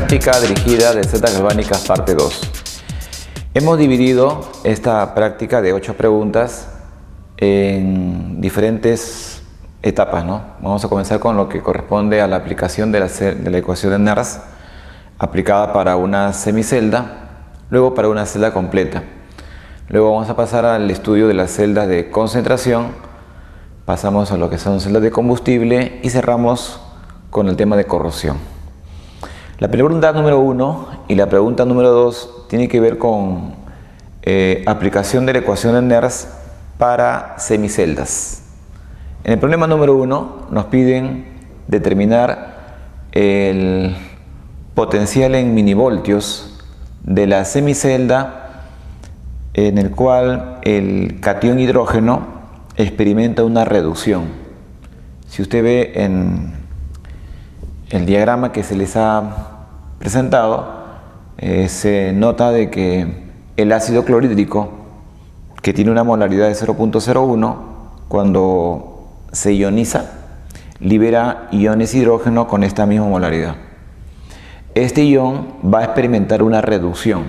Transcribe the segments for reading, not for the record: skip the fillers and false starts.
Práctica dirigida de celdas galvánicas parte 2. Hemos dividido esta práctica de 8 preguntas en diferentes etapas, ¿no? Vamos a comenzar con lo que corresponde a la aplicación de la ecuación de Nernst aplicada para una semicelda, luego para una celda completa. Luego vamos a pasar al estudio de las celdas de concentración, pasamos a lo que son celdas de combustible y cerramos con el tema de corrosión. La pregunta número 1 y la pregunta número 2 tiene que ver con aplicación de la ecuación de Nernst para semiceldas. En el problema número 1 nos piden determinar el potencial en milivoltios de la semicelda en el cual el catión hidrógeno experimenta una reducción. Si usted ve en el diagrama que se les ha presentado, se nota de que el ácido clorhídrico, que tiene una molaridad de 0.01, cuando se ioniza, libera iones hidrógeno con esta misma molaridad. Este ion va a experimentar una reducción,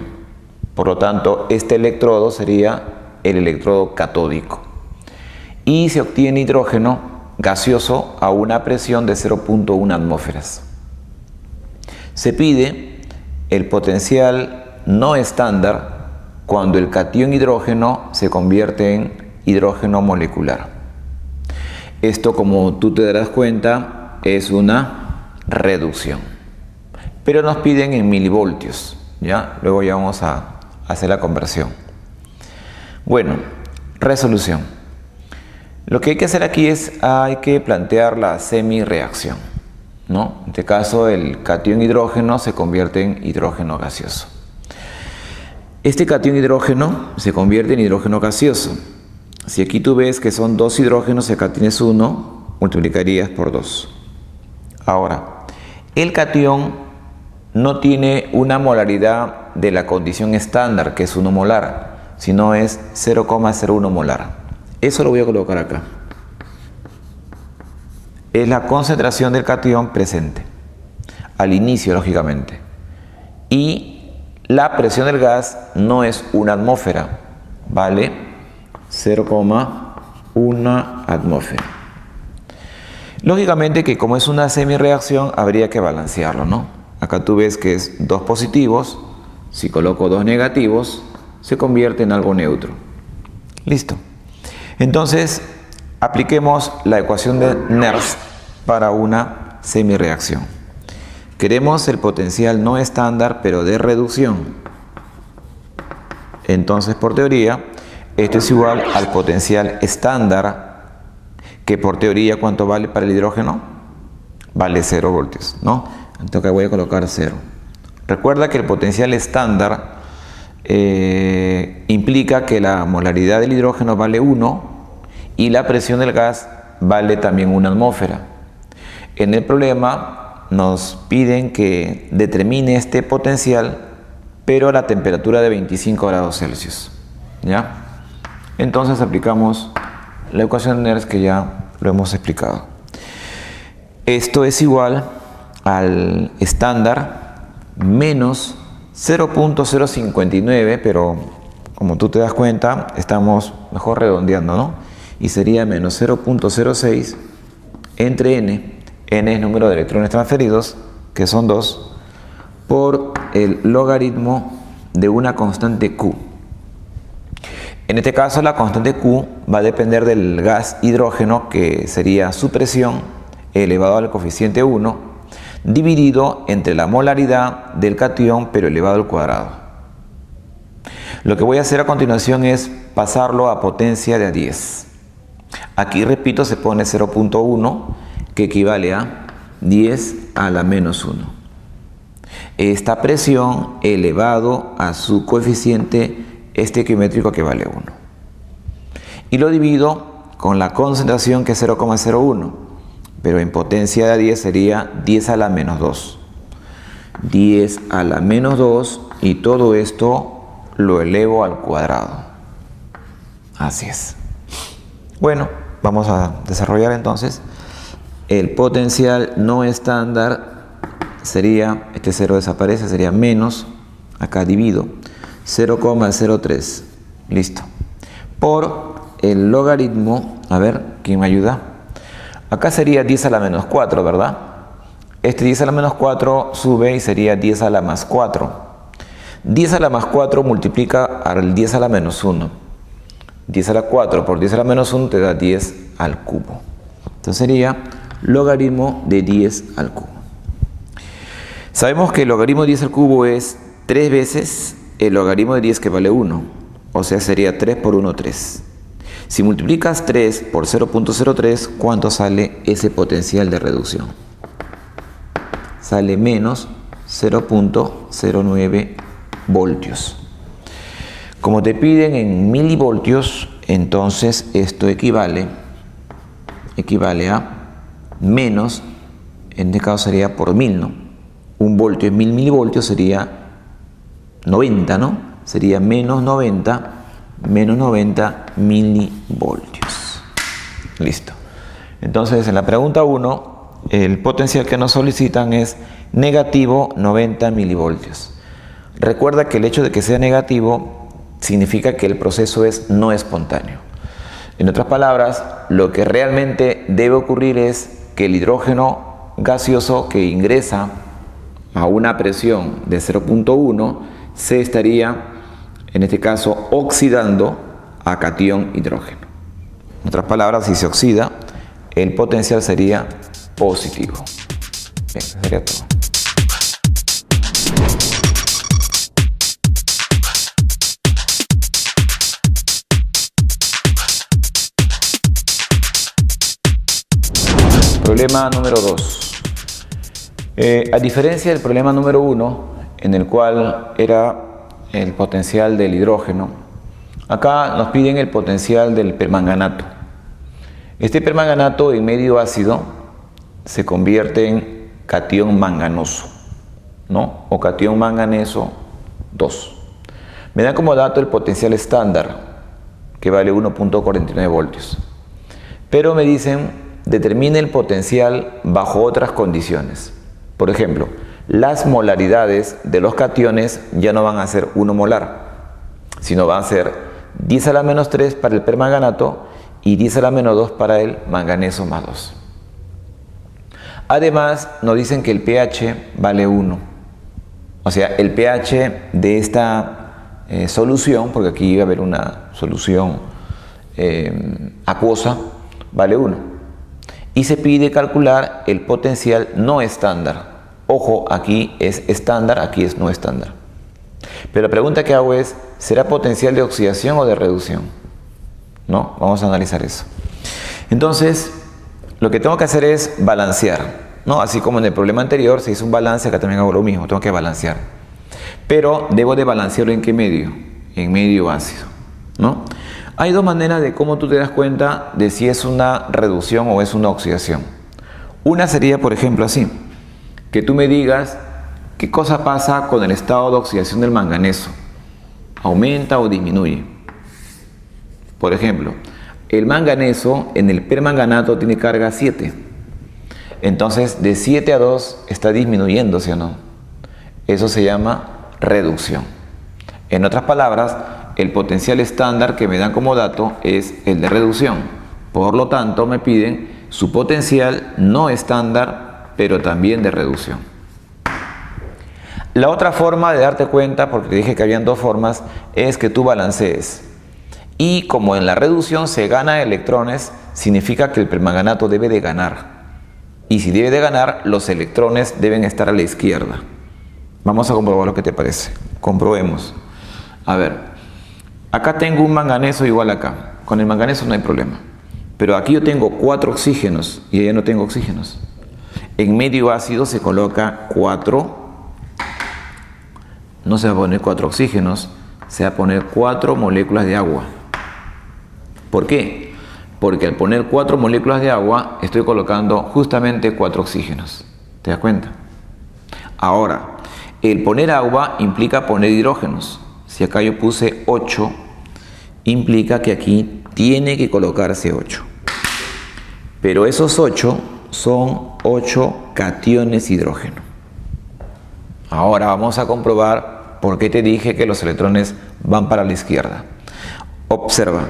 por lo tanto, este electrodo sería el electrodo catódico. Y se obtiene hidrógeno gaseoso a una presión de 0.1 atmósferas. Se pide el potencial no estándar cuando el catión hidrógeno se convierte en hidrógeno molecular. Esto, como tú te darás cuenta, es una reducción. Pero nos piden en milivoltios, ¿ya? Luego ya vamos a hacer la conversión. Bueno, resolución. Lo que hay que hacer aquí es, hay que plantear la semireacción, ¿no? En este caso, el catión hidrógeno se convierte en hidrógeno gaseoso. Este catión hidrógeno se convierte en hidrógeno gaseoso. Si aquí tú ves que son 2 hidrógenos y acá tienes 1, multiplicarías por 2. Ahora, el catión no tiene una molaridad de la condición estándar, que es 1 molar, sino es 0,01 molar. Eso lo voy a colocar acá. Es la concentración del catión presente, al inicio, lógicamente. Y la presión del gas no es 1 atmósfera, ¿vale? 0,1 atmósfera. Lógicamente que como es una semireacción, habría que balancearlo, ¿no? Acá tú ves que es 2 positivos, si coloco 2 negativos, se convierte en algo neutro. Listo. Entonces, apliquemos la ecuación de Nernst para una semireacción. Queremos el potencial no estándar, pero de reducción. Entonces, por teoría, esto es igual al potencial estándar, que por teoría, ¿cuánto vale para el hidrógeno? Vale 0 voltios, ¿no? Entonces, acá voy a colocar 0. Recuerda que el potencial estándar implica que la molaridad del hidrógeno vale 1 y la presión del gas vale también 1 atmósfera. En el problema nos piden que determine este potencial, pero a la temperatura de 25 grados Celsius, ¿ya? Entonces aplicamos la ecuación de Nernst, que ya lo hemos explicado. Esto es igual al estándar menos 0.059, pero como tú te das cuenta, estamos mejor redondeando, ¿no? Y sería menos 0.06 entre n es el número de electrones transferidos, que son 2, por el logaritmo de una constante Q. En este caso, la constante Q va a depender del gas hidrógeno, que sería su presión elevado al coeficiente 1, dividido entre la molaridad del catión, pero elevado al cuadrado. Lo que voy a hacer a continuación es pasarlo a potencia de a 10. Aquí, repito, se pone 0.1, que equivale a 10 a la menos 1. Esta presión elevado a su coeficiente estequiométrico, que vale 1. Y lo divido con la concentración, que es 0,01. Pero en potencia de 10 sería 10 a la menos 2. 10 a la menos 2, y todo esto lo elevo al cuadrado. Así es. Bueno, vamos a desarrollar entonces el potencial no estándar sería, este 0 desaparece, sería menos, acá divido, 0,03, listo, por el logaritmo, a ver, ¿quién me ayuda? Acá sería 10 a la menos 4, ¿verdad? Este 10 a la menos 4 sube y sería 10 a la más 4. 10 a la más 4 multiplica al 10 a la menos 1. 10 a la 4 por 10 a la menos 1 te da 10 al cubo. Entonces sería logaritmo de 10 al cubo. Sabemos que el logaritmo de 10 al cubo es 3 veces el logaritmo de 10 que vale 1. O sea, sería 3 por 1, 3. Si multiplicas 3 por 0.03, ¿cuánto sale ese potencial de reducción? Sale menos 0.09 voltios. Como te piden en milivoltios, entonces esto equivale a menos, en este caso sería por 1000, ¿no? Un voltio en 1000 milivoltios sería 90, ¿no? Sería menos 90 milivoltios. Listo. Entonces, en la pregunta 1, el potencial que nos solicitan es negativo 90 milivoltios. Recuerda que el hecho de que sea negativo significa que el proceso es no espontáneo. En otras palabras, lo que realmente debe ocurrir es que el hidrógeno gaseoso que ingresa a una presión de 0.1 se estaría, en este caso, oxidando a catión hidrógeno. En otras palabras, si se oxida, el potencial sería positivo. Bien, eso sería todo. Problema número 2. A diferencia del problema número 1, en el cual era el potencial del hidrógeno, acá nos piden el potencial del permanganato. Este permanganato en medio ácido se convierte en catión manganoso, ¿no? O catión manganeso 2. Me dan como dato el potencial estándar, que vale 1.49 voltios. Pero me dicen, determine el potencial bajo otras condiciones. Por ejemplo, las molaridades de los cationes ya no van a ser 1 molar, sino van a ser 10 a la menos 3 para el permanganato y 10 a la menos 2 para el manganeso más 2. Además, nos dicen que el pH vale 1. O sea, el pH de esta solución, porque aquí iba a haber una solución acuosa, vale 1. Y se pide calcular el potencial no estándar. Ojo, aquí es estándar, aquí es no estándar. Pero la pregunta que hago es, ¿será potencial de oxidación o de reducción? ¿No? Vamos a analizar eso. Entonces, lo que tengo que hacer es balancear, ¿no? Así como en el problema anterior se hizo un balance, acá también hago lo mismo, tengo que balancear. Pero debo de balancearlo ¿en qué medio? En medio ácido, ¿no? Hay dos maneras de cómo tú te das cuenta de si es una reducción o es una oxidación. Una sería, por ejemplo, así, que tú me digas qué cosa pasa con el estado de oxidación del manganeso. ¿Aumenta o disminuye? Por ejemplo, el manganeso en el permanganato tiene carga 7. Entonces, de 7 a 2 está disminuyendo, ¿sí o no? Eso se llama reducción. En otras palabras, el potencial estándar que me dan como dato es el de reducción. Por lo tanto, me piden su potencial no estándar, pero también de reducción. La otra forma de darte cuenta, porque te dije que habían dos formas, es que tú balancees. Y como en la reducción se gana electrones, significa que el permanganato debe de ganar. Y si debe de ganar, los electrones deben estar a la izquierda. Vamos a comprobar lo que te parece. Comprobemos. A ver. Acá tengo un manganeso igual acá. Con el manganeso no hay problema. Pero aquí yo tengo 4 oxígenos y allá no tengo oxígenos. En medio ácido se coloca 4. No se va a poner 4 oxígenos, se va a poner 4 moléculas de agua. ¿Por qué? Porque al poner 4 moléculas de agua estoy colocando justamente 4 oxígenos. ¿Te das cuenta? Ahora, el poner agua implica poner hidrógenos. Si acá yo puse 8, implica que aquí tiene que colocarse 8. Pero esos 8 son 8 cationes hidrógeno. Ahora vamos a comprobar por qué te dije que los electrones van para la izquierda. Observa,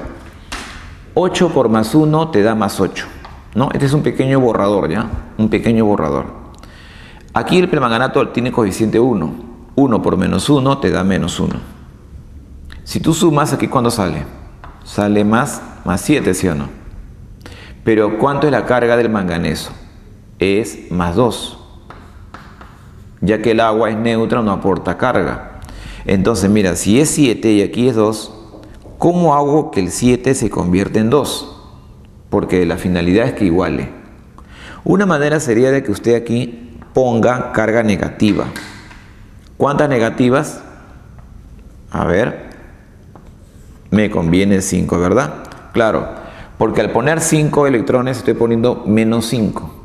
8 por más 1 te da más 8, ¿no? Este es un pequeño borrador, ¿ya? Un pequeño borrador. Aquí el permanganato tiene coeficiente 1. 1 por menos 1 te da menos 1. Si tú sumas, aquí ¿cuánto sale? Sale más 7, ¿sí o no? Pero ¿cuánto es la carga del manganeso? Es más 2. Ya que el agua es neutra, no aporta carga. Entonces, mira, si es 7 y aquí es 2, ¿cómo hago que el 7 se convierta en 2? Porque la finalidad es que iguale. Una manera sería de que usted aquí ponga carga negativa. ¿Cuántas negativas? A ver, me conviene 5, ¿verdad? Claro, porque al poner 5 electrones estoy poniendo menos 5.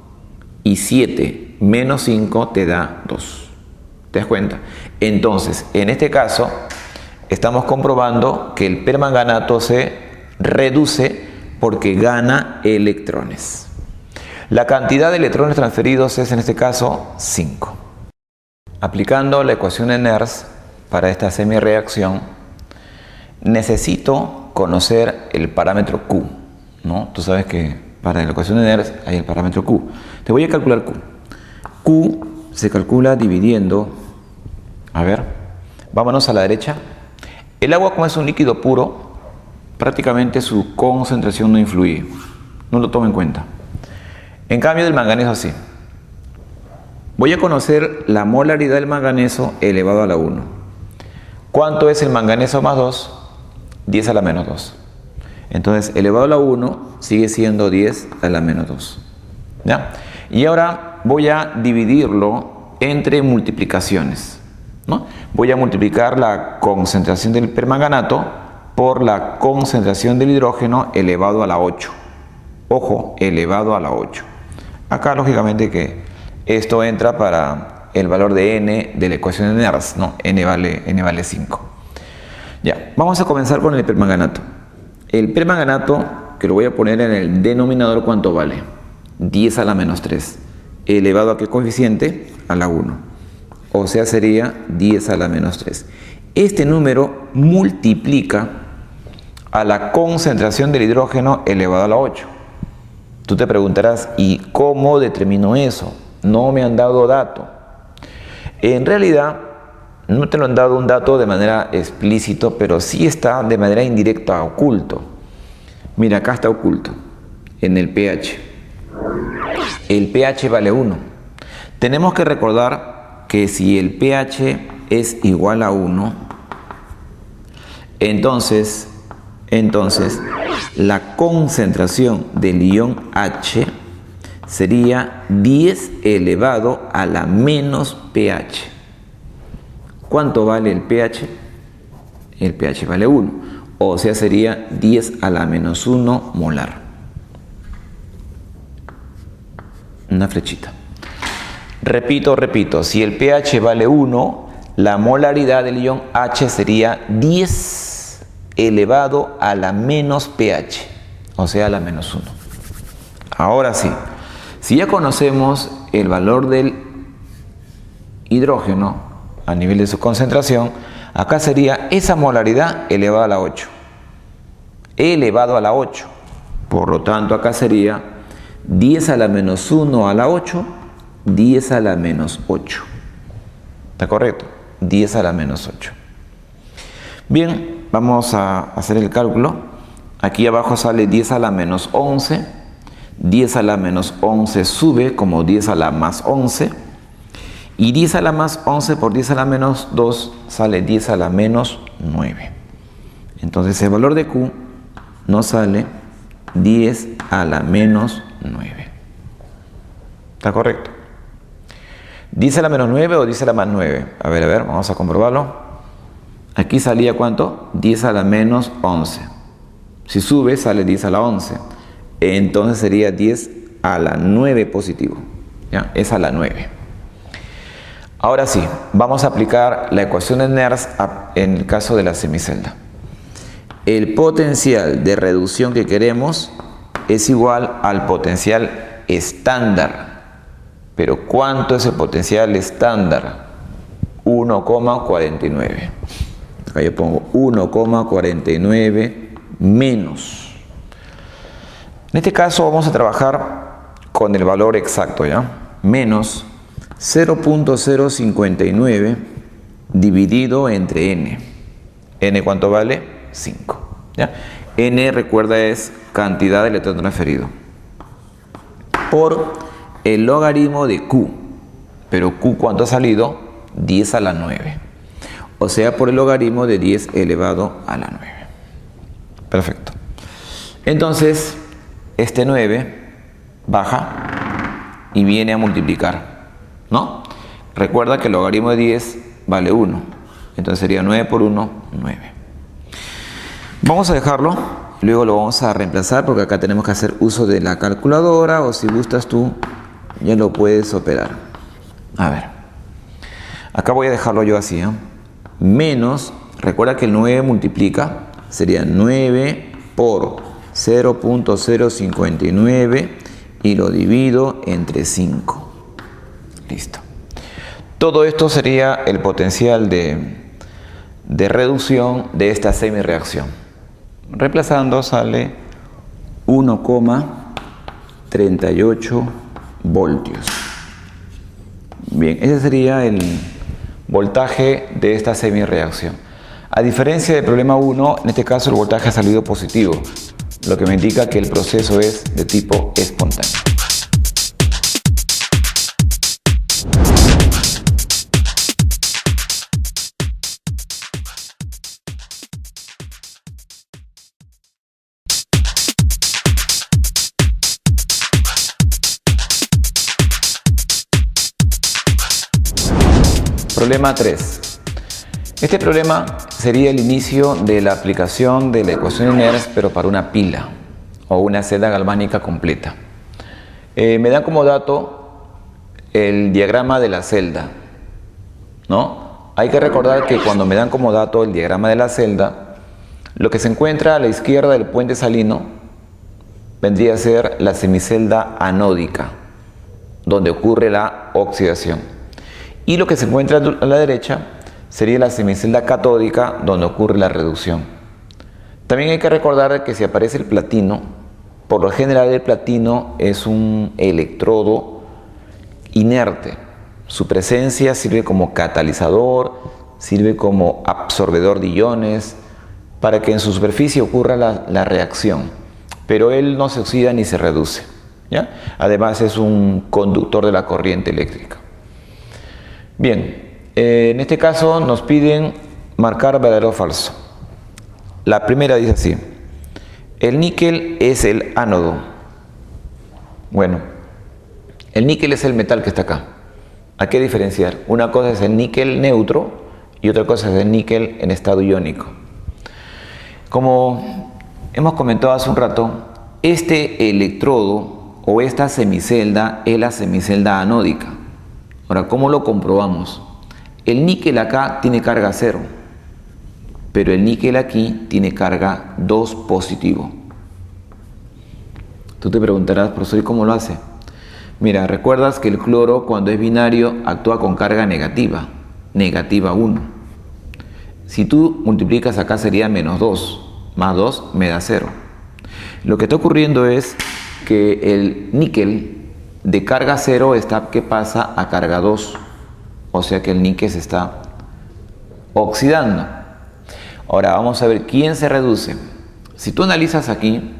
Y 7 menos 5 te da 2. ¿Te das cuenta? Entonces, en este caso, estamos comprobando que el permanganato se reduce porque gana electrones. La cantidad de electrones transferidos es en este caso 5. Aplicando la ecuación de Nernst para esta semireacción, necesito conocer el parámetro Q, ¿no? Tú sabes que para la ecuación de Nernst hay el parámetro Q. Te voy a calcular Q. Q se calcula dividiendo, a ver, vámonos a la derecha. El agua, como es un líquido puro, prácticamente su concentración no influye, no lo toma en cuenta. En cambio del manganeso así. Voy a conocer la molaridad del manganeso elevado a la 1. ¿Cuánto es el manganeso más 2? 10 a la menos 2. Entonces, elevado a la 1 sigue siendo 10 a la menos 2. ¿Ya? Y ahora voy a dividirlo entre multiplicaciones, ¿no? Voy a multiplicar la concentración del permanganato por la concentración del hidrógeno elevado a la 8. Ojo, elevado a la 8. Acá, lógicamente, que esto entra para el valor de n de la ecuación de Nernst, ¿no? n vale 5. Ya, vamos a comenzar con el permanganato. El permanganato, que lo voy a poner en el denominador, ¿cuánto vale? 10 a la menos 3. ¿Elevado a qué coeficiente? A la 1. O sea, sería 10 a la menos 3. Este número multiplica a la concentración del hidrógeno elevado a la 8. Tú te preguntarás, ¿y cómo determino eso? No me han dado dato. En realidad, no te lo han dado un dato de manera explícita, pero sí está de manera indirecta oculto. Mira, acá está oculto, en el pH. El pH vale 1. Tenemos que recordar que si el pH es igual a 1, entonces la concentración del ion H sería 10 elevado a la menos pH. ¿Cuánto vale el pH? El pH vale 1, o sea, sería 10 a la menos 1 molar. Una flechita. Repito, si el pH vale 1, la molaridad del ion H sería 10 elevado a la menos pH, o sea, a la menos 1. Ahora sí, si ya conocemos el valor del hidrógeno a nivel de su concentración, acá sería esa molaridad elevada a la 8. Elevado a la 8. Por lo tanto, acá sería 10 a la menos 1 a la 8, 10 a la menos 8. ¿Está correcto? 10 a la menos 8. Bien, vamos a hacer el cálculo. Aquí abajo sale 10 a la menos 11. 10 a la menos 11 sube como 10 a la más 11. Y 10 a la más 11 por 10 a la menos 2 sale 10 a la menos 9. Entonces el valor de Q nos sale 10 a la menos 9. ¿Está correcto? ¿10 a la menos 9 o 10 a la más 9? A ver, vamos a comprobarlo. Aquí salía ¿cuánto? 10 a la menos 11. Si sube, sale 10 a la 11. Entonces sería 10 a la 9 positivo. ¿Ya? Es a la 9. Ahora sí, vamos a aplicar la ecuación de Nernst en el caso de la semicelda. El potencial de reducción que queremos es igual al potencial estándar. Pero ¿cuánto es el potencial estándar? 1,49. Acá yo pongo 1,49 menos. En este caso vamos a trabajar con el valor exacto, ¿ya? Menos 0.059 dividido entre n. ¿N cuánto vale? 5. ¿Ya? N, recuerda, es cantidad de electrón transferido. Por el logaritmo de Q. Pero Q, ¿cuánto ha salido? 10 a la 9. O sea, por el logaritmo de 10 elevado a la 9. Perfecto. Entonces, este 9 baja y viene a multiplicar, ¿no? Recuerda que el logaritmo de 10 vale 1. Entonces sería 9 por 1, 9. Vamos a dejarlo, luego lo vamos a reemplazar porque acá tenemos que hacer uso de la calculadora, o si gustas tú ya lo puedes operar. A ver, acá voy a dejarlo yo así, ¿eh? Menos, recuerda que el 9 multiplica, sería 9 por 0.059 y lo divido entre 5. Listo. Todo esto sería el potencial de reducción de esta semireacción. Reemplazando sale 1,38 voltios. Bien, ese sería el voltaje de esta semireacción. A diferencia del problema 1, en este caso el voltaje ha salido positivo, lo que me indica que el proceso es de tipo espontáneo. Problema 3. Este problema sería el inicio de la aplicación de la ecuación de Nernst, pero para una pila o una celda galvánica completa. Me dan como dato el diagrama de la celda, ¿no? Hay que recordar que cuando me dan como dato el diagrama de la celda, lo que se encuentra a la izquierda del puente salino vendría a ser la semicelda anódica, donde ocurre la oxidación. Y lo que se encuentra a la derecha sería la semicelda catódica, donde ocurre la reducción. También hay que recordar que si aparece el platino, por lo general el platino es un electrodo inerte. Su presencia sirve como catalizador, sirve como absorbedor de iones, para que en su superficie ocurra la reacción. Pero él no se oxida ni se reduce, ¿ya? Además es un conductor de la corriente eléctrica. Bien, en este caso nos piden marcar verdadero o falso. La primera dice así: el níquel es el ánodo. Bueno, el níquel es el metal que está acá. Hay que diferenciar. Una cosa es el níquel neutro y otra cosa es el níquel en estado iónico. Como hemos comentado hace un rato, este electrodo o esta semicelda es la semicelda anódica. Ahora, ¿cómo lo comprobamos? El níquel acá tiene carga 0, pero el níquel aquí tiene carga 2 positivo. Tú te preguntarás, profesor, ¿y cómo lo hace? Mira, recuerdas que el cloro, cuando es binario, actúa con carga negativa, negativa 1. Si tú multiplicas acá sería menos 2, más 2 me da 0. Lo que está ocurriendo es que el níquel de carga 0 está que pasa a carga 2, o sea que el níquel se está oxidando. Ahora vamos a ver quién se reduce. Si tú analizas aquí,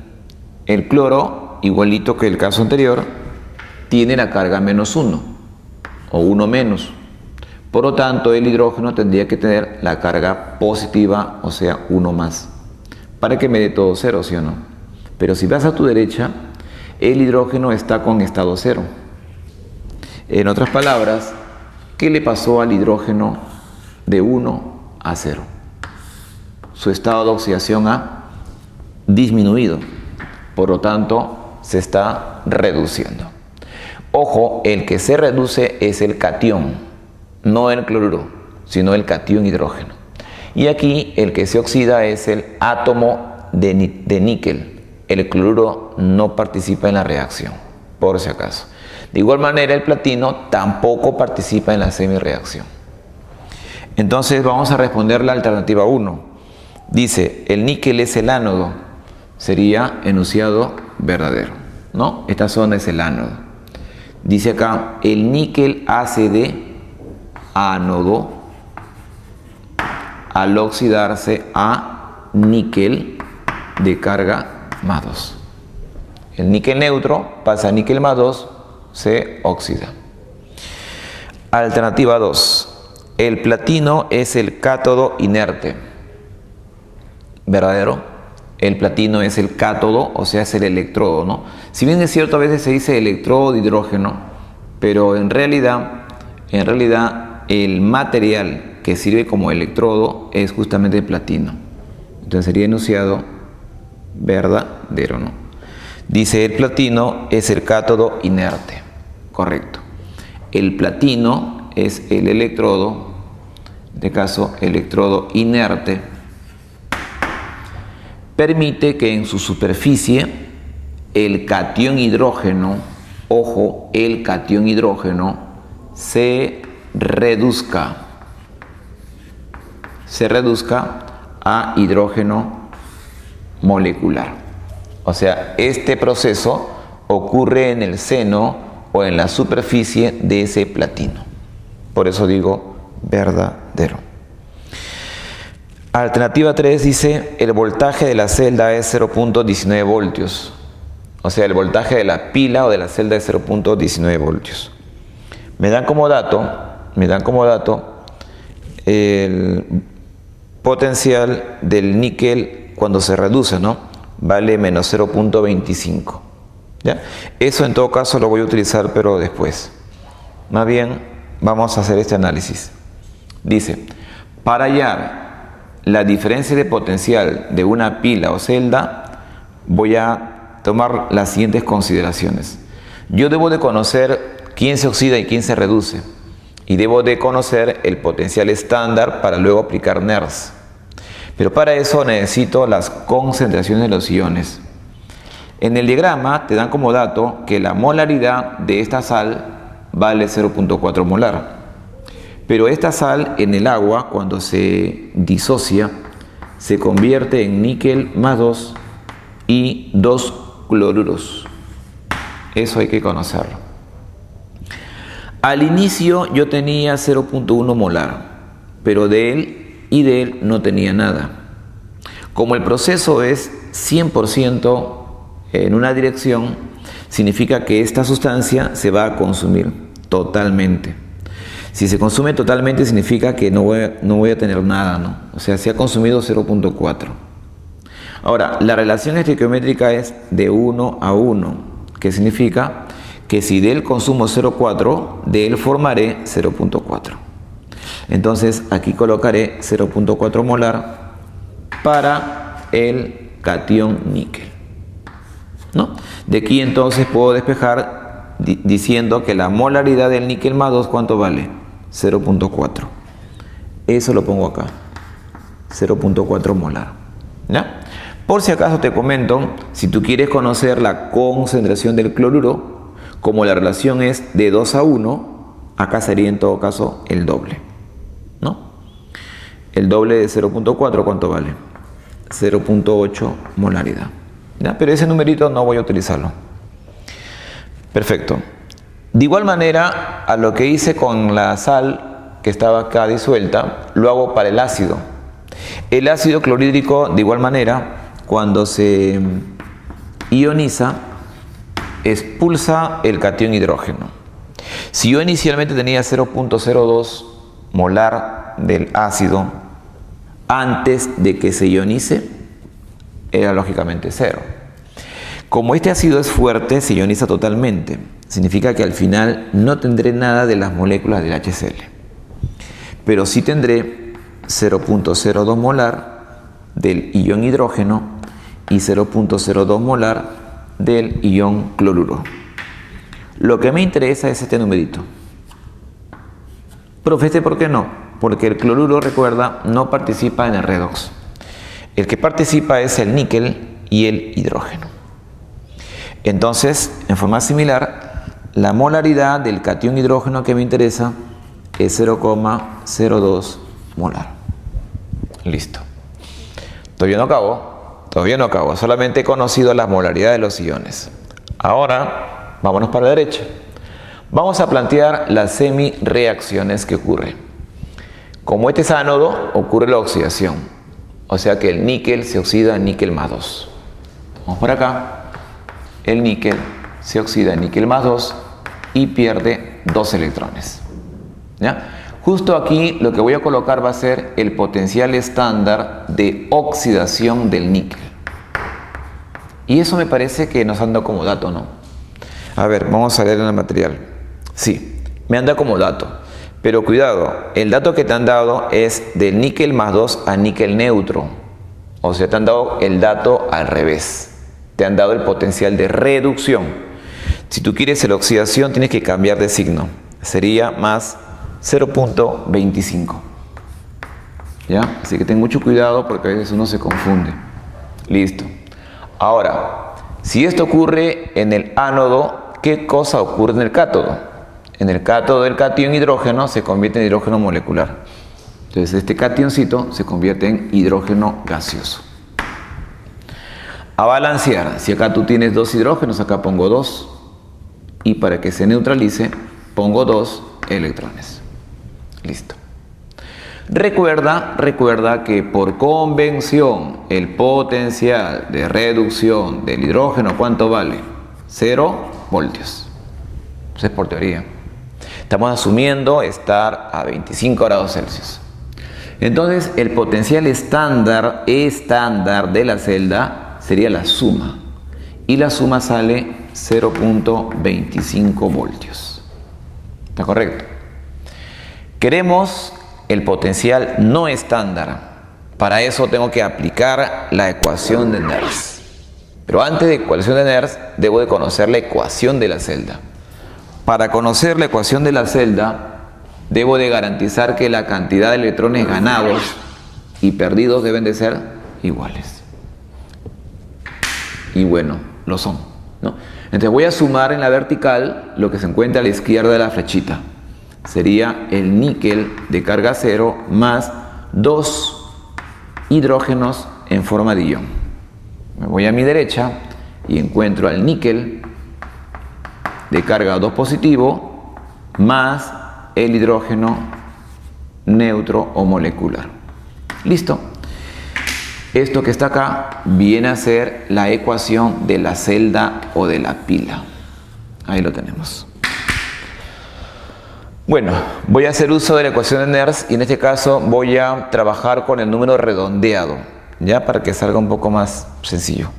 el cloro, igualito que el caso anterior, tiene la carga menos 1 o 1 menos. Por lo tanto, el hidrógeno tendría que tener la carga positiva, o sea 1 más, para que me dé todo 0, ¿sí o no? Pero si vas a tu derecha, el hidrógeno está con estado 0. En otras palabras, ¿qué le pasó al hidrógeno de 1 a 0? Su estado de oxidación ha disminuido, por lo tanto se está reduciendo. Ojo, el que se reduce es el catión, no el cloruro, sino el catión hidrógeno. Y aquí el que se oxida es el átomo de níquel. El cloruro no participa en la reacción, por si acaso. De igual manera, el platino tampoco participa en la semireacción. Entonces vamos a responder la alternativa 1. Dice, el níquel es el ánodo. Sería enunciado verdadero, ¿no? Esta zona es el ánodo. Dice acá, el níquel hace de ánodo al oxidarse a níquel de carga más 2. El níquel neutro pasa a níquel más 2, se oxida. Alternativa 2. El platino es el cátodo inerte. ¿Verdadero? El platino es el cátodo, o sea, es el electrodo, ¿no? Si bien es cierto, a veces se dice electrodo de hidrógeno, pero en realidad el material que sirve como electrodo es justamente el platino. Entonces sería enunciado verdadero, ¿no? Dice, el platino es el cátodo inerte. Correcto. El platino es el electrodo, en este caso electrodo inerte, permite que en su superficie el catión hidrógeno, ojo, el catión hidrógeno se reduzca a hidrógeno molecular. O sea, este proceso ocurre en el seno o en la superficie de ese platino. Por eso digo verdadero. Alternativa 3 dice, el voltaje de la celda es 0.19 voltios. O sea, el voltaje de la pila o de la celda es 0.19 voltios. Me dan como dato el potencial del níquel cuando se reduce, ¿no? Vale menos 0.25. ¿Ya? Eso en todo caso lo voy a utilizar, pero después. Más bien, vamos a hacer este análisis. Dice, para hallar la diferencia de potencial de una pila o celda, voy a tomar las siguientes consideraciones. Yo debo de conocer quién se oxida y quién se reduce. Y debo de conocer el potencial estándar para luego aplicar NERS. Pero para eso necesito las concentraciones de los iones. En el diagrama te dan como dato que la molaridad de esta sal vale 0.4 molar. Pero esta sal en el agua, cuando se disocia, se convierte en níquel más 2 y 2 cloruros. Eso hay que conocerlo. Al inicio yo tenía 0.1 molar, pero de él no tenía nada. Como el proceso es 100% en una dirección, significa que esta sustancia se va a consumir totalmente. Si se consume totalmente significa que no voy a tener nada, ¿no? O sea, se ha consumido 0.4. Ahora, la relación estequiométrica es de 1 a 1, que significa que si de él consumo 0.4, de él formaré 0.4. Entonces, aquí colocaré 0.4 molar para el catión níquel, ¿no? De aquí entonces puedo despejar diciendo que la molaridad del níquel más 2, ¿cuánto vale? 0.4. Eso lo pongo acá. 0.4 molar. ¿Ya? Por si acaso te comento, si tú quieres conocer la concentración del cloruro, como la relación es de 2 a 1, acá sería en todo caso el doble, ¿no? El doble de 0.4, ¿cuánto vale? 0.8 molaridad. ¿Ya? Pero ese numerito no voy a utilizarlo. Perfecto. De igual manera, a lo que hice con la sal que estaba acá disuelta, lo hago para el ácido. El ácido clorhídrico, de igual manera, cuando se ioniza, expulsa el catión hidrógeno. Si yo inicialmente tenía 0.02 molar del ácido antes de que se ionice, era lógicamente 0. Como este ácido es fuerte, se ioniza totalmente. Significa que al final no tendré nada de las moléculas del HCl. Pero sí tendré 0.02 molar del ion hidrógeno y 0.02 molar del ion cloruro. Lo que me interesa es este numerito. Profe, ¿por qué no? Porque el cloruro, recuerda, no participa en el redox. El que participa es el níquel y el hidrógeno. Entonces, en forma similar, la molaridad del catión hidrógeno que me interesa es 0,02 molar. Listo. Todavía no acabo. Solamente he conocido las molaridades de los iones. Ahora, vámonos para la derecha. Vamos a plantear las semi-reacciones que ocurren. Como este es ánodo, ocurre la oxidación. O sea que el níquel se oxida en níquel más 2. Vamos por acá. El níquel se oxida en níquel más 2 y pierde 2 electrones. ¿Ya? Justo aquí lo que voy a colocar va a ser el potencial estándar de oxidación del níquel. Y eso me parece que nos han dado como dato, ¿no? A ver, vamos a leer en el material. Sí, me han dado como dato. Pero cuidado, el dato que te han dado es de níquel más 2 a níquel neutro. O sea, te han dado el dato al revés. Te han dado el potencial de reducción. Si tú quieres la oxidación, tienes que cambiar de signo. Sería más 0.25. ¿Ya? Así que ten mucho cuidado porque a veces uno se confunde. Listo. Ahora, si esto ocurre en el ánodo, ¿qué cosa ocurre en el cátodo? En el cátodo el catión hidrógeno se convierte en hidrógeno molecular. Entonces este cationcito se convierte en hidrógeno gaseoso. A balancear, si acá tú tienes 2 hidrógenos, acá pongo 2. Y para que se neutralice, pongo 2 electrones. Listo. Recuerda que por convención el potencial de reducción del hidrógeno, ¿cuánto vale? 0 voltios. Eso es por teoría. Estamos asumiendo estar a 25 grados Celsius. Entonces el potencial estándar de la celda sería la suma. Y la suma sale 0.25 voltios. ¿Está correcto? Queremos el potencial no estándar. Para eso tengo que aplicar la ecuación de Nernst. Pero antes de la ecuación de Nernst, debo de conocer la ecuación de la celda. Para conocer la ecuación de la celda, debo de garantizar que la cantidad de electrones ganados y perdidos deben de ser iguales. Y bueno, lo son, ¿no? Entonces voy a sumar en la vertical lo que se encuentra a la izquierda de la flechita. Sería el níquel de carga 0 más 2 hidrógenos en forma de ion. Me voy a mi derecha y encuentro al níquel de carga 2 positivo más el hidrógeno neutro o molecular. Listo. Esto que está acá viene a ser la ecuación de la celda o de la pila. Ahí lo tenemos. Bueno, voy a hacer uso de la ecuación de Nernst y en este caso voy a trabajar con el número redondeado, ya para que salga un poco más sencillo.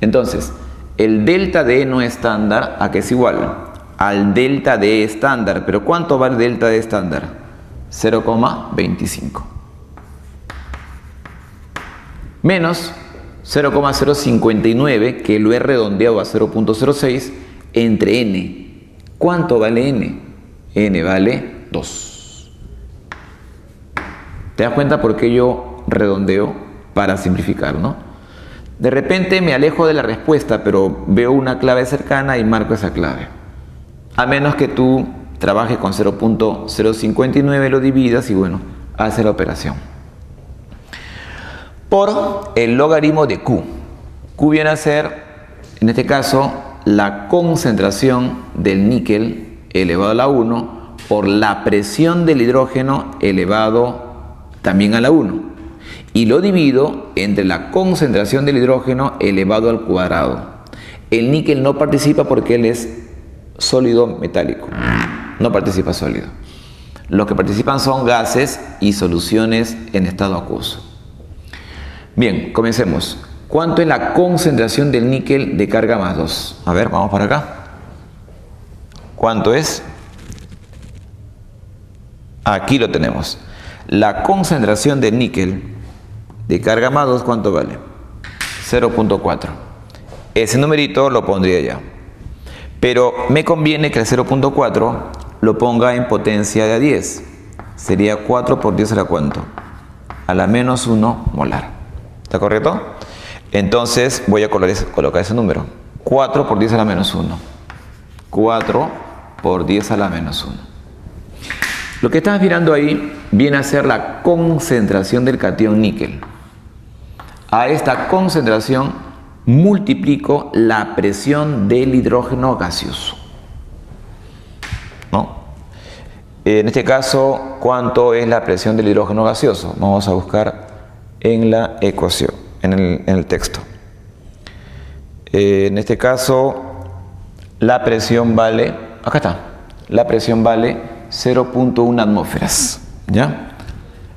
Entonces, el delta D no estándar, ¿a qué es igual? Al delta D estándar. ¿Pero cuánto va el delta D estándar? 0,25. Menos 0,059, que lo he redondeado a 0.06, entre n. ¿Cuánto vale n? N vale 2. ¿Te das cuenta por qué yo redondeo? Para simplificar, ¿no? De repente me alejo de la respuesta, pero veo una clave cercana y marco esa clave. A menos que tú trabajes con 0.059, lo dividas y bueno, haces la operación. Por el logaritmo de Q. Q viene a ser, en este caso, la concentración del níquel elevado a la 1 por la presión del hidrógeno elevado también a la 1. Y lo divido entre la concentración del hidrógeno elevado al cuadrado. El níquel no participa porque él es sólido metálico. No participa sólido. Los que participan son gases y soluciones en estado acuoso. Bien, comencemos. ¿Cuánto es la concentración del níquel de carga más 2? A ver, vamos para acá. ¿Cuánto es? Aquí lo tenemos. La concentración del níquel de carga más 2, ¿cuánto vale? 0.4. Ese numerito lo pondría ya. Pero me conviene que el 0.4 lo ponga en potencia de a 10. Sería 4 por 10 a la ¿cuánto? A la menos 1 molar. ¿Está correcto? Entonces voy a colocar ese número. 4 por 10 a la menos 1. 4 por 10 a la menos 1. Lo que estás mirando ahí viene a ser la concentración del catión níquel. A esta concentración multiplico la presión del hidrógeno gaseoso, ¿no? En este caso, ¿cuánto es la presión del hidrógeno gaseoso? Vamos a buscar en la ecuación, en el texto. En este caso, la presión vale, acá está, la presión vale 0.1 atmósferas, ¿ya?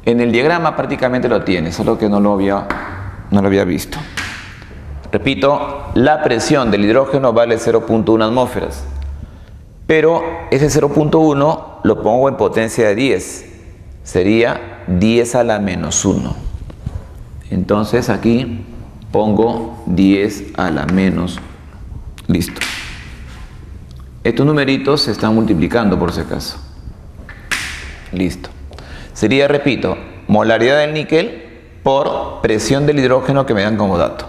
En el diagrama prácticamente lo tiene, solo que no lo había visto. Repito, la presión del hidrógeno vale 0.1 atmósferas, pero ese 0.1 lo pongo en potencia de 10, sería 10 a la menos 1. Entonces aquí pongo 10 a la menos 1. Listo. Estos numeritos se están multiplicando por si acaso. Listo. Sería, repito, molaridad del níquel por presión del hidrógeno que me dan como dato.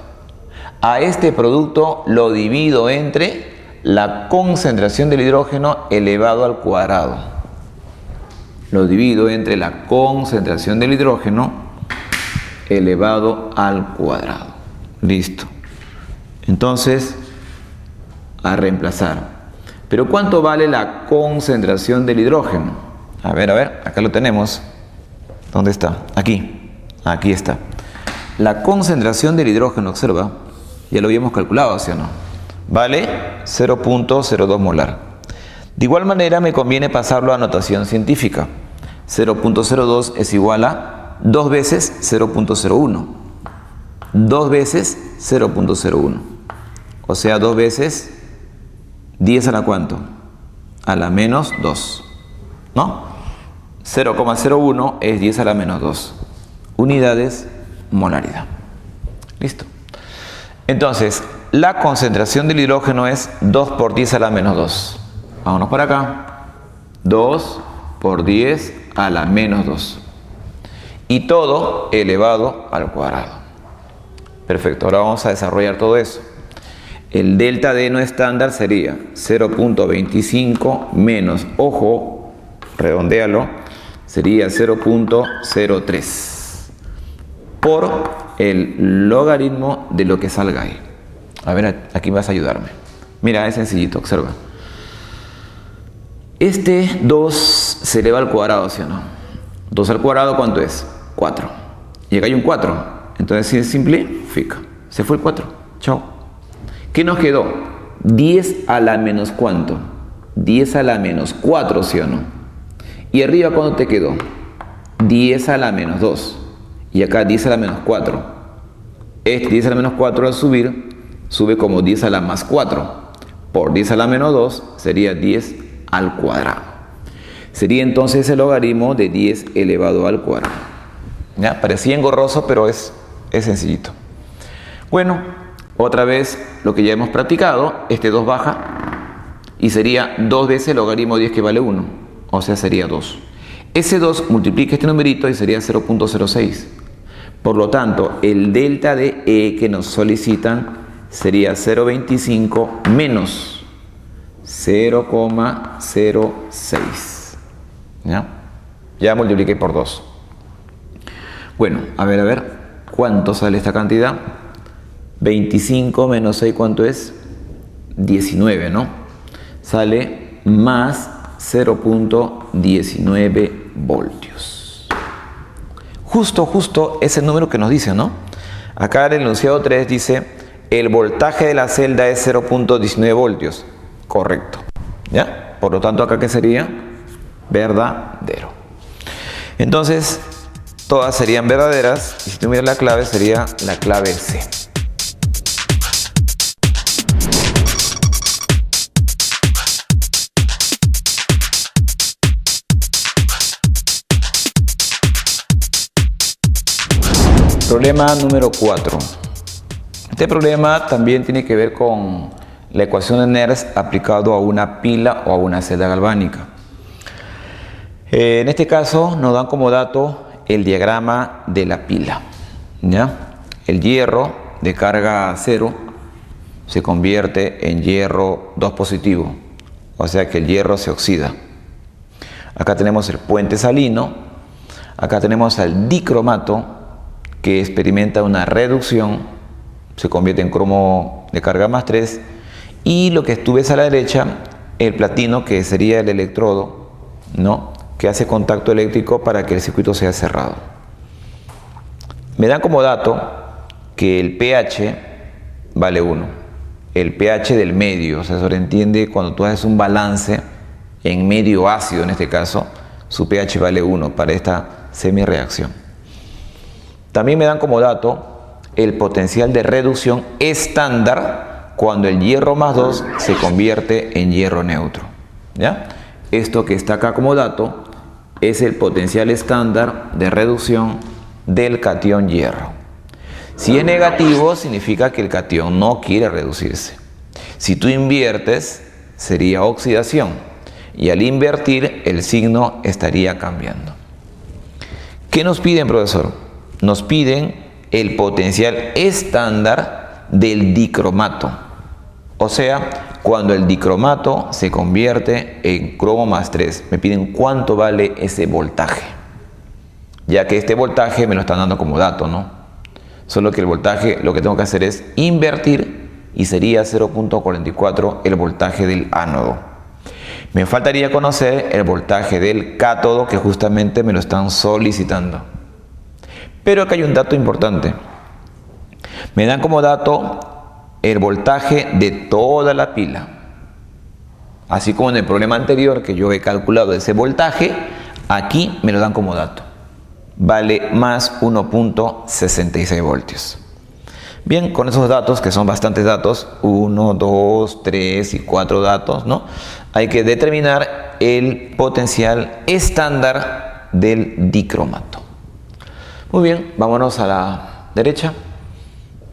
A este producto lo divido entre la concentración del hidrógeno elevado al cuadrado. Lo divido entre la concentración del hidrógeno elevado al cuadrado. Listo. Entonces, a reemplazar. Pero ¿cuánto vale la concentración del hidrógeno? A ver, acá lo tenemos. ¿Dónde está? Aquí está. La concentración del hidrógeno, observa, ya lo habíamos calculado, ¿sí o no? Vale 0.02 molar. De igual manera me conviene pasarlo a notación científica. 0.02 es igual a 2 veces 0.01. 2 veces 0.01. O sea, 2 veces 10 a la ¿cuánto? A la menos 2. ¿No? 0,01 es 10 a la menos 2. Unidades molaridad. Listo. Entonces, la concentración del hidrógeno es 2 por 10 a la menos 2. Vámonos para acá. 2 por 10 a la menos 2. Y todo elevado al cuadrado. Perfecto. Ahora vamos a desarrollar todo eso. El delta D no estándar sería 0.25 menos, ojo, redondéalo, sería 0.03 por el logaritmo de lo que salga ahí. A ver, aquí vas a ayudarme. Mira, es sencillito, observa. Este 2 se eleva al cuadrado, ¿sí o no? 2 al cuadrado, ¿cuánto es? 4. Y acá hay un 4. Entonces se simplifica. Se fue el 4. Chao. ¿Qué nos quedó? 10 a la menos ¿cuánto? 10 a la menos 4, ¿sí o no? Y arriba, ¿cuánto te quedó? 10 a la menos 2. Y acá 10 a la menos 4. Este 10 a la menos 4 al subir, sube como 10 a la más 4. Por 10 a la menos 2 sería 10 al cuadrado. Sería entonces el logaritmo de 10 elevado al cuadrado. ¿Ya? Parecía engorroso, pero es sencillito. Bueno, otra vez lo que ya hemos practicado, este 2 baja y sería 2 veces el logaritmo de 10 que vale 1, o sea sería 2. Ese 2 multiplica este numerito y sería 0.06. Por lo tanto, el delta de E que nos solicitan sería 0.25 menos 0,06. ¿Ya? Ya multipliqué por 2. Bueno, a ver, ¿cuánto sale esta cantidad? 25 menos 6, ¿cuánto es? 19, ¿no? Sale más 0.19 voltios. Justo ese número que nos dice, ¿no? Acá en el enunciado 3 dice, el voltaje de la celda es 0.19 voltios. Correcto. ¿Ya? Por lo tanto, acá ¿qué sería? Verdadero. Entonces, todas serían verdaderas. Y si tú miras la clave, sería la clave C. Problema número 4. Este problema también tiene que ver con la ecuación de Nernst aplicado a una pila o a una celda galvánica. En este caso nos dan como dato el diagrama de la pila. ¿Ya? El hierro de carga 0 se convierte en hierro 2 positivo, o sea que el hierro se oxida. Acá tenemos el puente salino. Acá tenemos al dicromato, que experimenta una reducción, se convierte en cromo de carga más 3. Y lo que tú ves a la derecha, el platino, que sería el electrodo, ¿no?, que hace contacto eléctrico para que el circuito sea cerrado. Me dan como dato que el pH vale 1. El pH del medio, o sea, se sobreentiende cuando tú haces un balance en medio ácido, en este caso, su pH vale 1 para esta semireacción. También me dan como dato el potencial de reducción estándar cuando el hierro más 2 se convierte en hierro neutro, ¿ya? Esto que está acá como dato es el potencial estándar de reducción del catión hierro. Si es negativo, significa que el catión no quiere reducirse. Si tú inviertes, sería oxidación. Y al invertir, el signo estaría cambiando. ¿Qué nos piden, profesor? Nos piden el potencial estándar del dicromato. O sea, cuando el dicromato se convierte en cromo más 3, me piden cuánto vale ese voltaje. Ya que este voltaje me lo están dando como dato, ¿no? Solo que el voltaje, lo que tengo que hacer es invertir y sería 0.44 el voltaje del ánodo. Me faltaría conocer el voltaje del cátodo, que justamente me lo están solicitando. Pero acá hay un dato importante. Me dan como dato el voltaje de toda la pila. Así como en el problema anterior que yo he calculado ese voltaje, aquí me lo dan como dato. Vale más 1.66 voltios. Bien, con esos datos, que son bastantes datos, 1, 2, 3 y 4 datos, ¿no?, hay que determinar el potencial estándar del dicromato. Muy bien, vámonos a la derecha.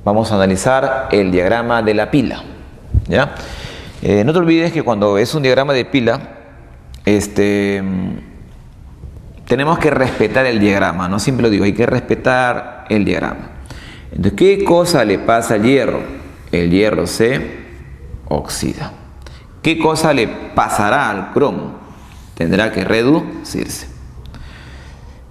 Vamos a analizar el diagrama de la pila, ¿ya? No te olvides que cuando es un diagrama de pila, tenemos que respetar el diagrama, no siempre lo digo, hay que respetar el diagrama. Entonces, ¿qué cosa le pasa al hierro? El hierro se oxida. ¿Qué cosa le pasará al cromo? Tendrá que reducirse.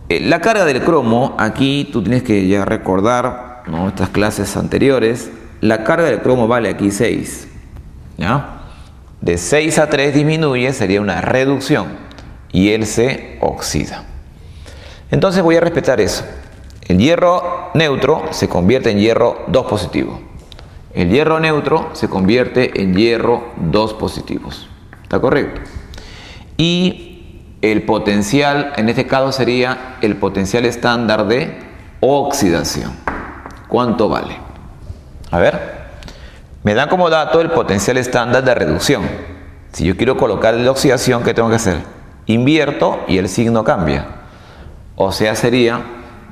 La carga del cromo, aquí tú tienes que ya recordar, ¿no?, estas clases anteriores. La carga del cromo vale aquí 6, ¿ya? De 6 a 3 disminuye, sería una reducción, y él se oxida. Entonces voy a respetar eso. El hierro neutro se convierte en hierro 2 positivo. El hierro neutro se convierte en hierro 2 positivos. ¿Está correcto? Y el potencial, en este caso sería el potencial estándar de oxidación. ¿Cuánto vale? A ver, me dan como dato el potencial estándar de reducción. Si yo quiero colocar la oxidación, ¿qué tengo que hacer? Invierto y el signo cambia. O sea, sería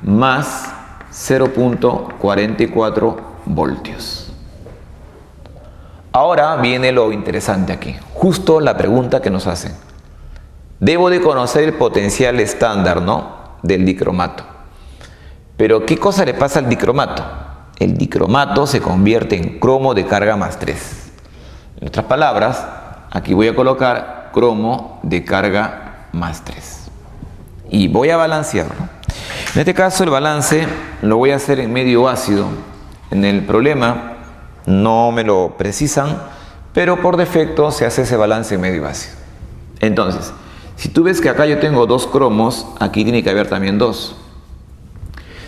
más 0.44 voltios. Ahora viene lo interesante aquí, justo la pregunta que nos hacen. Debo de conocer el potencial estándar, ¿no?, del dicromato. Pero ¿qué cosa le pasa al dicromato? El dicromato se convierte en cromo de carga más 3. En otras palabras, aquí voy a colocar cromo de carga más 3. Y voy a balancearlo. En este caso el balance lo voy a hacer en medio ácido. En el problema no me lo precisan, pero por defecto se hace ese balance en medio ácido. Entonces, si tú ves que acá yo tengo 2 cromos, aquí tiene que haber también 2.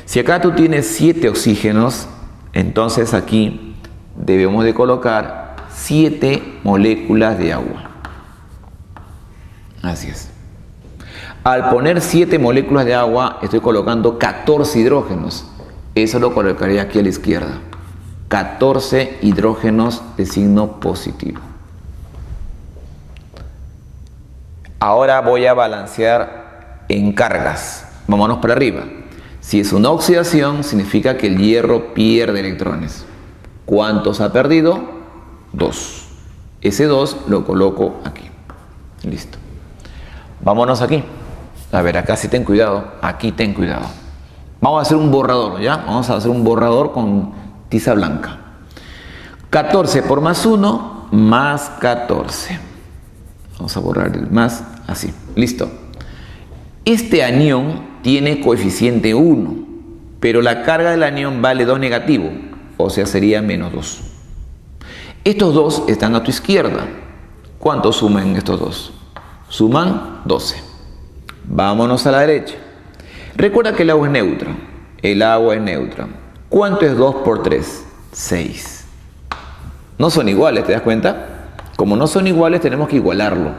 Si acá tú tienes 7 oxígenos, entonces aquí debemos de colocar 7 moléculas de agua. Así es. Al poner 7 moléculas de agua, estoy colocando 14 hidrógenos. Eso lo colocaría aquí a la izquierda. 14 hidrógenos de signo positivo. Ahora voy a balancear en cargas. Vámonos para arriba. Si es una oxidación, significa que el hierro pierde electrones. ¿Cuántos ha perdido? 2. Ese 2 lo coloco aquí. Listo. Vámonos aquí. A ver, acá sí ten cuidado. Aquí ten cuidado. Vamos a hacer un borrador, ¿ya? Vamos a hacer un borrador con tiza blanca. 14 por más 1, más 14. Vamos a borrar el más, así. Listo. Este anión tiene coeficiente 1, pero la carga del anión vale 2 negativo, o sea, sería menos 2. Estos dos están a tu izquierda. ¿Cuánto suman estos dos? Suman 12. Vámonos a la derecha. Recuerda que el agua es neutra. El agua es neutra. ¿Cuánto es 2 por 3? 6. No son iguales, ¿te das cuenta? Como no son iguales, tenemos que igualarlo.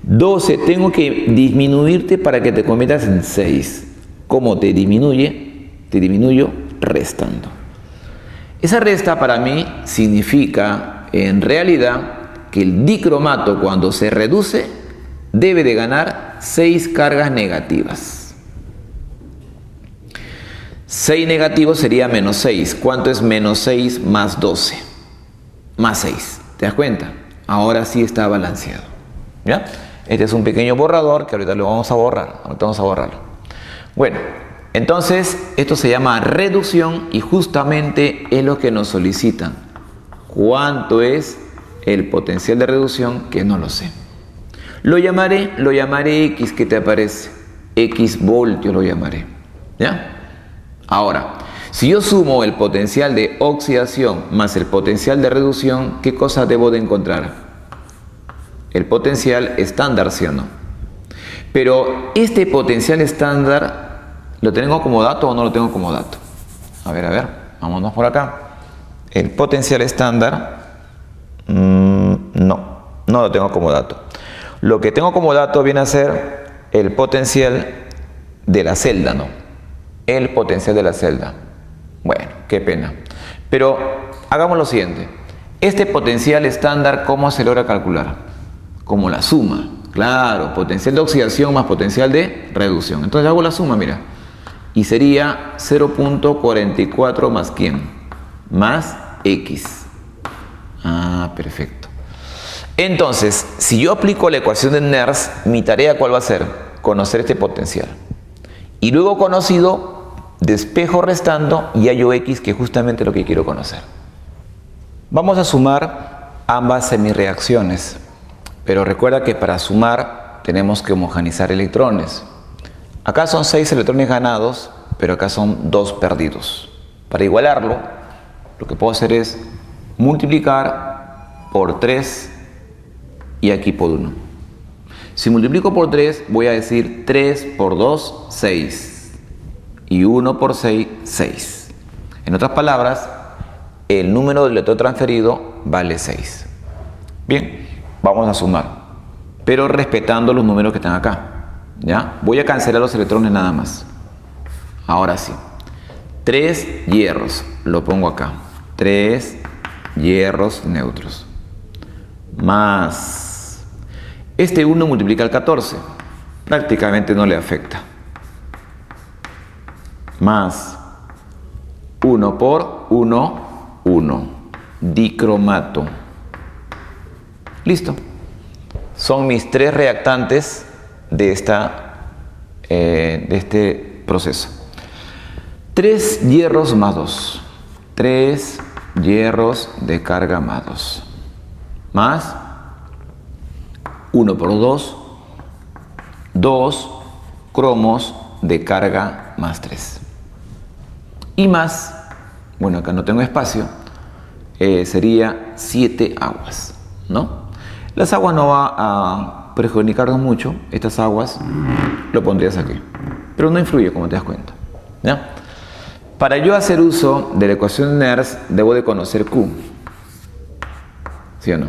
12 tengo que disminuirte para que te conviertas en 6. ¿Cómo te disminuye? Te disminuyo restando. Esa resta para mí significa, en realidad, que el dicromato cuando se reduce debe de ganar 6 cargas negativas. 6 negativos sería menos 6. ¿Cuánto es menos 6 más 12? Más 6. ¿Te das cuenta? Ahora sí está balanceado. ¿Ya? Este es un pequeño borrador que ahorita lo vamos a borrar. Ahorita vamos a borrarlo. Bueno, entonces esto se llama reducción y justamente es lo que nos solicitan. ¿Cuánto es el potencial de reducción? Que no lo sé. Lo llamaré X, que te aparece. X voltios lo llamaré. ¿Ya? Ahora, si yo sumo el potencial de oxidación más el potencial de reducción, ¿qué cosa debo de encontrar? El potencial estándar, ¿sí o no? Pero este potencial estándar, ¿lo tengo como dato o no lo tengo como dato? A ver, vámonos por acá. El potencial estándar, no lo tengo como dato. Lo que tengo como dato viene a ser el potencial de la celda, ¿no? El potencial de la celda. Bueno, qué pena. Pero hagamos lo siguiente. Este potencial estándar, ¿cómo se logra calcular? Como la suma. Claro, potencial de oxidación más potencial de reducción. Entonces hago la suma, mira. Y sería 0.44 más ¿quién? Más X. Ah, perfecto. Entonces, si yo aplico la ecuación de Nernst, mi tarea ¿cuál va a ser? Conocer este potencial. Y luego conocido, despejo restando y hallo X, que es justamente lo que quiero conocer. Vamos a sumar ambas semireacciones. Pero recuerda que para sumar tenemos que homogeneizar electrones. Acá son 6 electrones ganados, pero acá son 2 perdidos. Para igualarlo, lo que puedo hacer es multiplicar por 3 y aquí por 1. Si multiplico por 3, voy a decir 3 por 2, 6. Y 1 por 6, 6. En otras palabras, el número del electrón transferido vale 6. Bien, vamos a sumar, pero respetando los números que están acá. ¿Ya? Voy a cancelar los electrones nada más. Ahora sí. 3 hierros, lo pongo acá. 3 hierros neutros. Más. Este 1 multiplica el 14. Prácticamente no le afecta. Más 1 por 1, 1. Dicromato. Listo. Son mis 3 reactantes de este proceso. 3 hierros más 2. 3 hierros de carga más 2. Más 1 por 2. 2 cromos de carga más 3. Y más, bueno, acá no tengo espacio, sería 7 aguas, ¿no? Las aguas no va a perjudicarnos mucho, estas aguas lo pondrías aquí, pero no influye, como te das cuenta, ¿ya? Para yo hacer uso de la ecuación de Nernst, debo de conocer Q, ¿sí o no?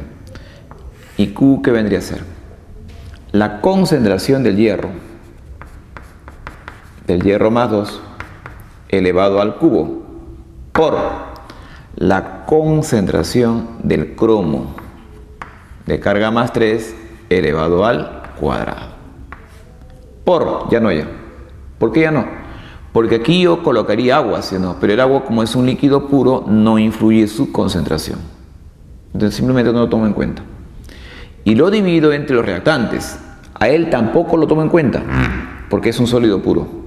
¿Y Q qué vendría a ser? La concentración del hierro más 2, elevado al cubo, por la concentración del cromo de carga más 3 elevado al cuadrado. Ya no ya. ¿Por qué ya no? Porque aquí yo colocaría agua, ¿sí o no? Pero el agua, como es un líquido puro, no influye su concentración. Entonces simplemente no lo tomo en cuenta. Y lo divido entre los reactantes. A él tampoco lo tomo en cuenta, porque es un sólido puro.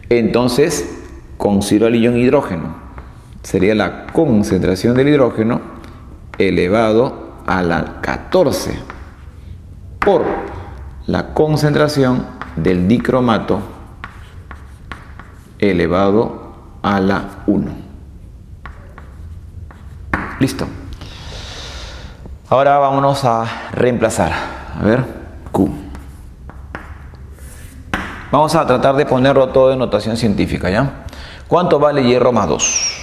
Entonces, considero el ion hidrógeno. Sería la concentración del hidrógeno elevado a la 14 por la concentración del dicromato elevado a la 1. Listo. Ahora vámonos a reemplazar. A ver, Q. Vamos a tratar de ponerlo todo en notación científica, ¿ya? ¿Cuánto vale hierro más 2?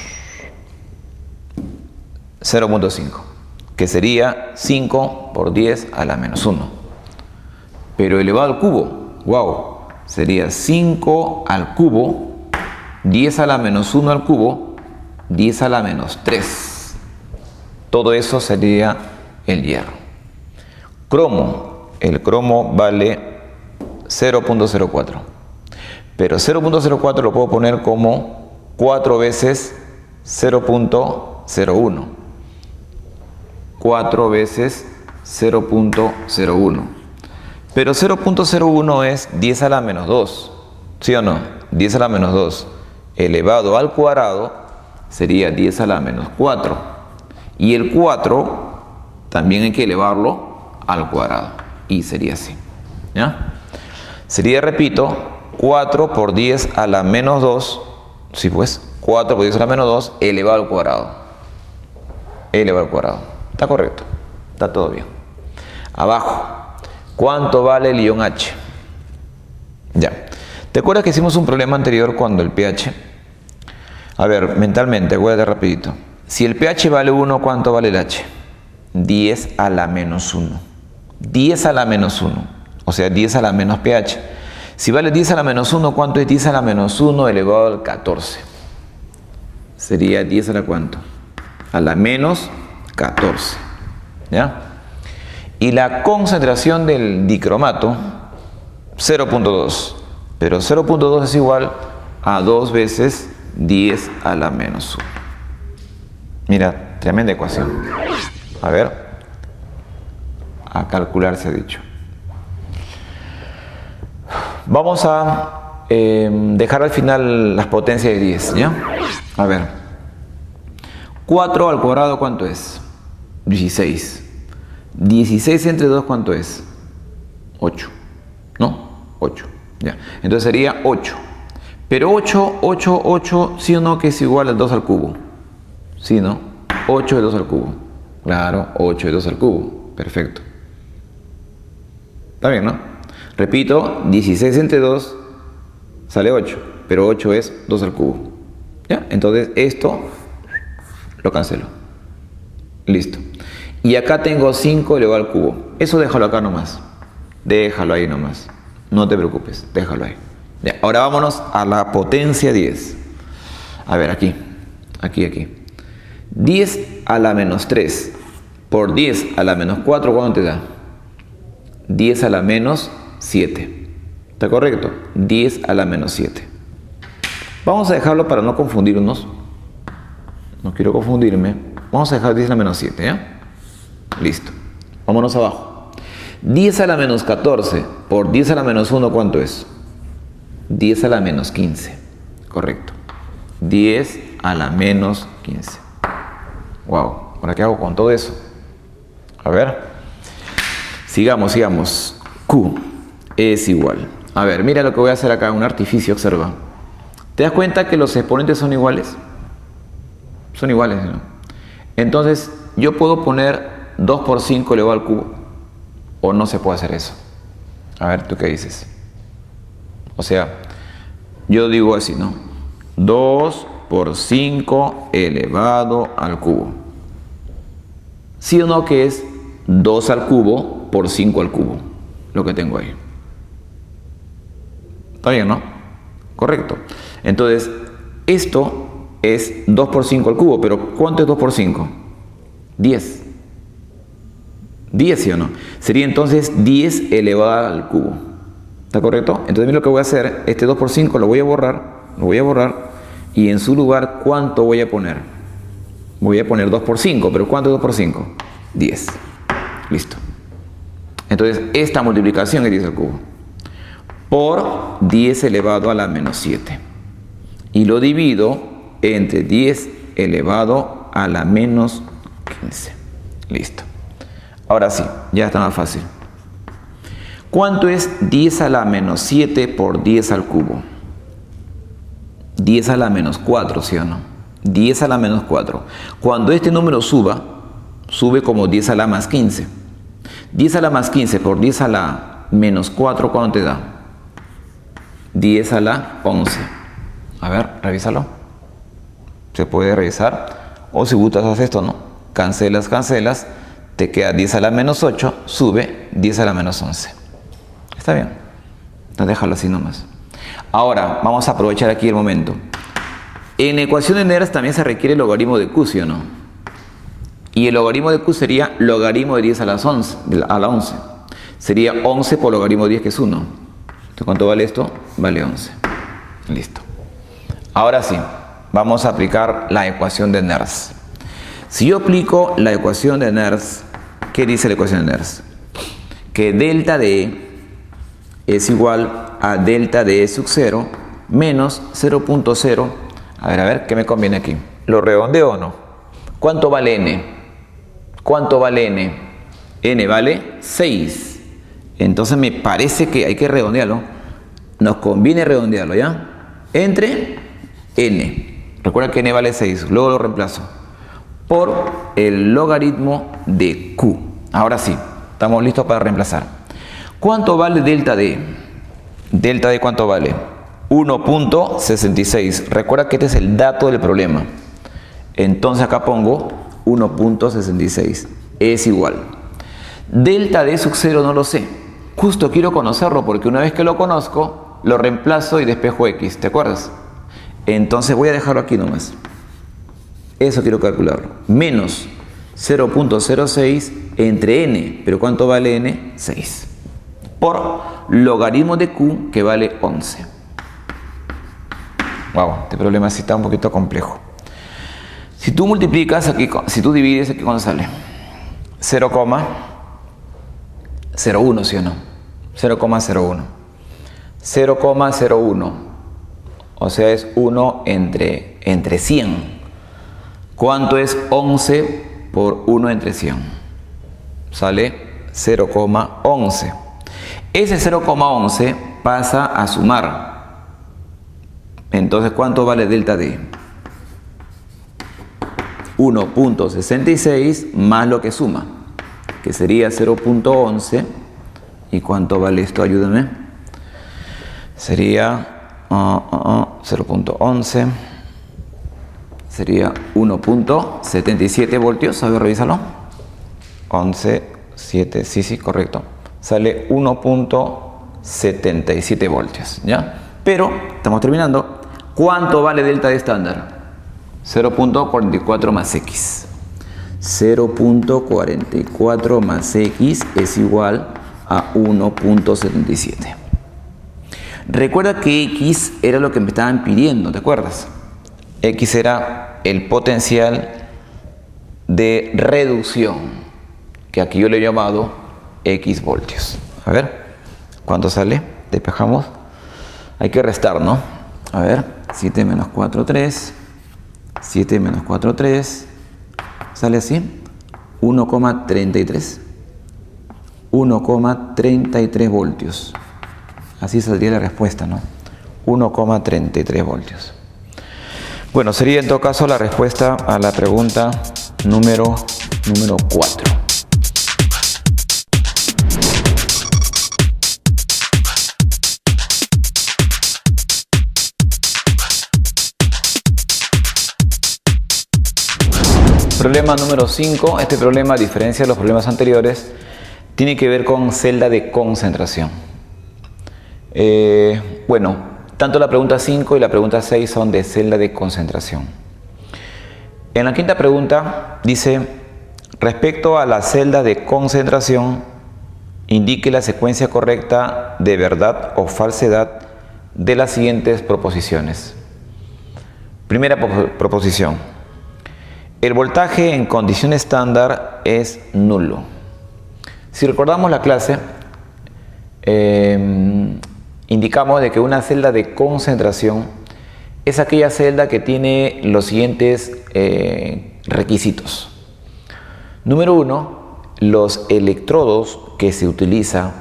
0.5, que sería 5 por 10 a la menos 1. Pero elevado al cubo, wow, sería 5 al cubo, 10 a la menos 1 al cubo, 10 a la menos 3. Todo eso sería el hierro. Cromo, el cromo vale 0.04. Pero 0.04 lo puedo poner como 4 veces 0.01. 4 veces 0.01. Pero 0.01 es 10 a la menos 2. ¿Sí o no? 10 a la menos 2 elevado al cuadrado sería 10 a la menos 4. Y el 4 también hay que elevarlo al cuadrado. Y sería así. ¿Ya? Sería, repito, 4 por 10 a la menos 2. Sí, pues, 4 por 10 a la menos 2 elevado al cuadrado. Elevado al cuadrado. Está correcto. Está todo bien. Abajo. ¿Cuánto vale el ion H? Ya. ¿Te acuerdas que hicimos un problema anterior cuando el pH? A ver, mentalmente, acuérdate rapidito. Si el pH vale 1, ¿cuánto vale el H? 10 a la menos 1. 10 a la menos 1. O sea, 10 a la menos pH. Si vale 10 a la menos 1, ¿cuánto es 10 a la menos 1 elevado al 14? Sería 10 a la ¿cuánto? A la menos 14. ¿Ya? Y la concentración del dicromato, 0.2. Pero 0.2 es igual a 2 veces 10 a la menos 1. Mira, tremenda ecuación. A ver. A calcular se ha dicho. Vamos a dejar al final las potencias de 10, ¿ya? A ver. 4 al cuadrado, ¿cuánto es? 16. 16 entre 2, ¿cuánto es? 8. ¿No? 8. Ya. Entonces sería 8. Pero 8, ¿sí o no que es igual al 2 al cubo? ¿Sí, no? 8 de 2 al cubo. Claro, 8 de 2 al cubo. Perfecto. Está bien, ¿no? Repito, 16 entre 2 sale 8. Pero 8 es 2 al cubo. ¿Ya? Entonces esto lo cancelo. Listo. Y acá tengo 5 elevado al cubo. Eso déjalo acá nomás. Déjalo ahí nomás. No te preocupes, déjalo ahí. Ya, ahora vámonos a la potencia 10. A ver, aquí. 10 a la menos 3 por 10 a la menos 4, ¿cuánto te da? 10 a la menos 7. ¿Está correcto? 10 a la menos 7. Vamos a dejarlo para no confundirnos. No quiero confundirme. Vamos a dejar 10 a la menos 7, ¿ya? Listo. Vámonos abajo. 10 a la menos 14 por 10 a la menos 1, ¿cuánto es? 10 a la menos 15. Correcto. 10 a la menos 15. Wow. ¿Ahora qué hago con todo eso? A ver. Sigamos. Q es igual. A ver, mira lo que voy a hacer acá. Un artificio, observa. ¿Te das cuenta que los exponentes son iguales? Son iguales, ¿no? Entonces, yo puedo poner 2 por 5 elevado al cubo. ¿O no se puede hacer eso? A ver, ¿tú qué dices? O sea, yo digo así, ¿no? 2 por 5 elevado al cubo. ¿Sí o no que es 2 al cubo por 5 al cubo? Lo que tengo ahí. ¿Está bien, no? Correcto. Entonces, esto es 2 por 5 al cubo. ¿Pero cuánto es 2 por 5? 10. 10, ¿sí o no? Sería entonces 10 elevado al cubo. ¿Está correcto? Entonces, mira lo que voy a hacer. Este 2 por 5 lo voy a borrar. Y en su lugar, ¿cuánto voy a poner? Voy a poner 2 por 5. ¿Pero cuánto es 2 por 5? 10. Listo. Entonces, esta multiplicación es 10 al cubo. Por 10 elevado a la menos 7. Y lo divido entre 10 elevado a la menos 15. Listo. Ahora sí, ya está más fácil. ¿Cuánto es 10 a la menos 7 por 10 al cubo? 10 a la menos 4, ¿sí o no? 10 a la menos 4. Cuando este número suba, sube como 10 a la más 15. 10 a la más 15 por 10 a la menos 4, ¿cuánto te da? 10 a la 11. A ver, revísalo. Se puede revisar. O si gustas esto, ¿no? Cancelas, cancelas. Te queda 10 a la menos 8, sube 10 a la menos 11. Está bien. Entonces déjalo así nomás. Ahora, vamos a aprovechar aquí el momento. En la ecuación de Nernst también se requiere el logaritmo de Q, ¿sí o no? Y el logaritmo de Q sería logaritmo de 10 a la 11. Sería 11 por logaritmo de 10, que es 1. Entonces, ¿cuánto vale esto? Vale 11. Listo. Ahora sí, vamos a aplicar la ecuación de Nernst. Si yo aplico la ecuación de Nernst, ¿qué dice la ecuación de Nernst? Que delta de E es igual a delta de E sub 0 menos 0.0. A ver, ¿qué me conviene aquí? ¿Lo redondeo o no? ¿Cuánto vale N? ¿Cuánto vale N? N vale 6. Entonces me parece que hay que redondearlo. Nos conviene redondearlo, ¿ya? Entre N. Recuerda que N vale 6. Luego lo reemplazo por el logaritmo de Q. Ahora sí, estamos listos para reemplazar. ¿Cuánto vale delta de E? ¿Delta de cuánto vale? 1.66. Recuerda que este es el dato del problema. Entonces acá pongo 1.66. Es igual. Delta de sub 0 no lo sé. Justo quiero conocerlo porque una vez que lo conozco, lo reemplazo y despejo X. ¿Te acuerdas? Entonces voy a dejarlo aquí nomás. Eso quiero calcularlo. Menos 0.06 entre N. ¿Pero cuánto vale N? 6. Por logaritmo de Q, que vale 11. Wow, este problema sí está un poquito complejo. Si tú multiplicas aquí, si tú divides aquí, ¿cuánto sale? 0,01, ¿sí o no? 0,01. 0,01. O sea, es 1 entre 100. ¿Cuánto es 11 por 1 entre 100? Sale 0,11. Ese 0,11 pasa a sumar. Entonces, ¿cuánto vale delta de? 1.66 más lo que suma, que sería 0.11. ¿Y cuánto vale esto? Ayúdame. Sería 0.11. Sería 1.77 voltios. A ver, revísalo. 11,7. Sí, correcto. Sale 1.77 voltios, ¿ya? Pero, estamos terminando. ¿Cuánto vale delta de estándar? 0.44 más X. 0.44 más X es igual a 1.77. Recuerda que X era lo que me estaban pidiendo, ¿te acuerdas? X era el potencial de reducción, que aquí yo le he llamado X voltios. A ver, ¿cuánto sale? Despejamos. Hay que restar, ¿no? A ver, 7 menos 4, 3. 7 menos 4, 3. Sale así. 1,33. 1,33 voltios. Así saldría la respuesta, ¿no? 1,33 voltios. Bueno, sería en todo caso la respuesta a la pregunta número 4. Problema número 5. Este problema, a diferencia de los problemas anteriores, tiene que ver con celda de concentración. Bueno, tanto la pregunta 5 y la pregunta 6 son de celda de concentración. En la quinta pregunta dice: respecto a la celda de concentración, indique la secuencia correcta de verdad o falsedad de las siguientes proposiciones. Primera proposición: el voltaje en condición estándar es nulo. Si recordamos la clase, indicamos de que una celda de concentración es aquella celda que tiene los siguientes requisitos. Número 1, los electrodos que se utilizan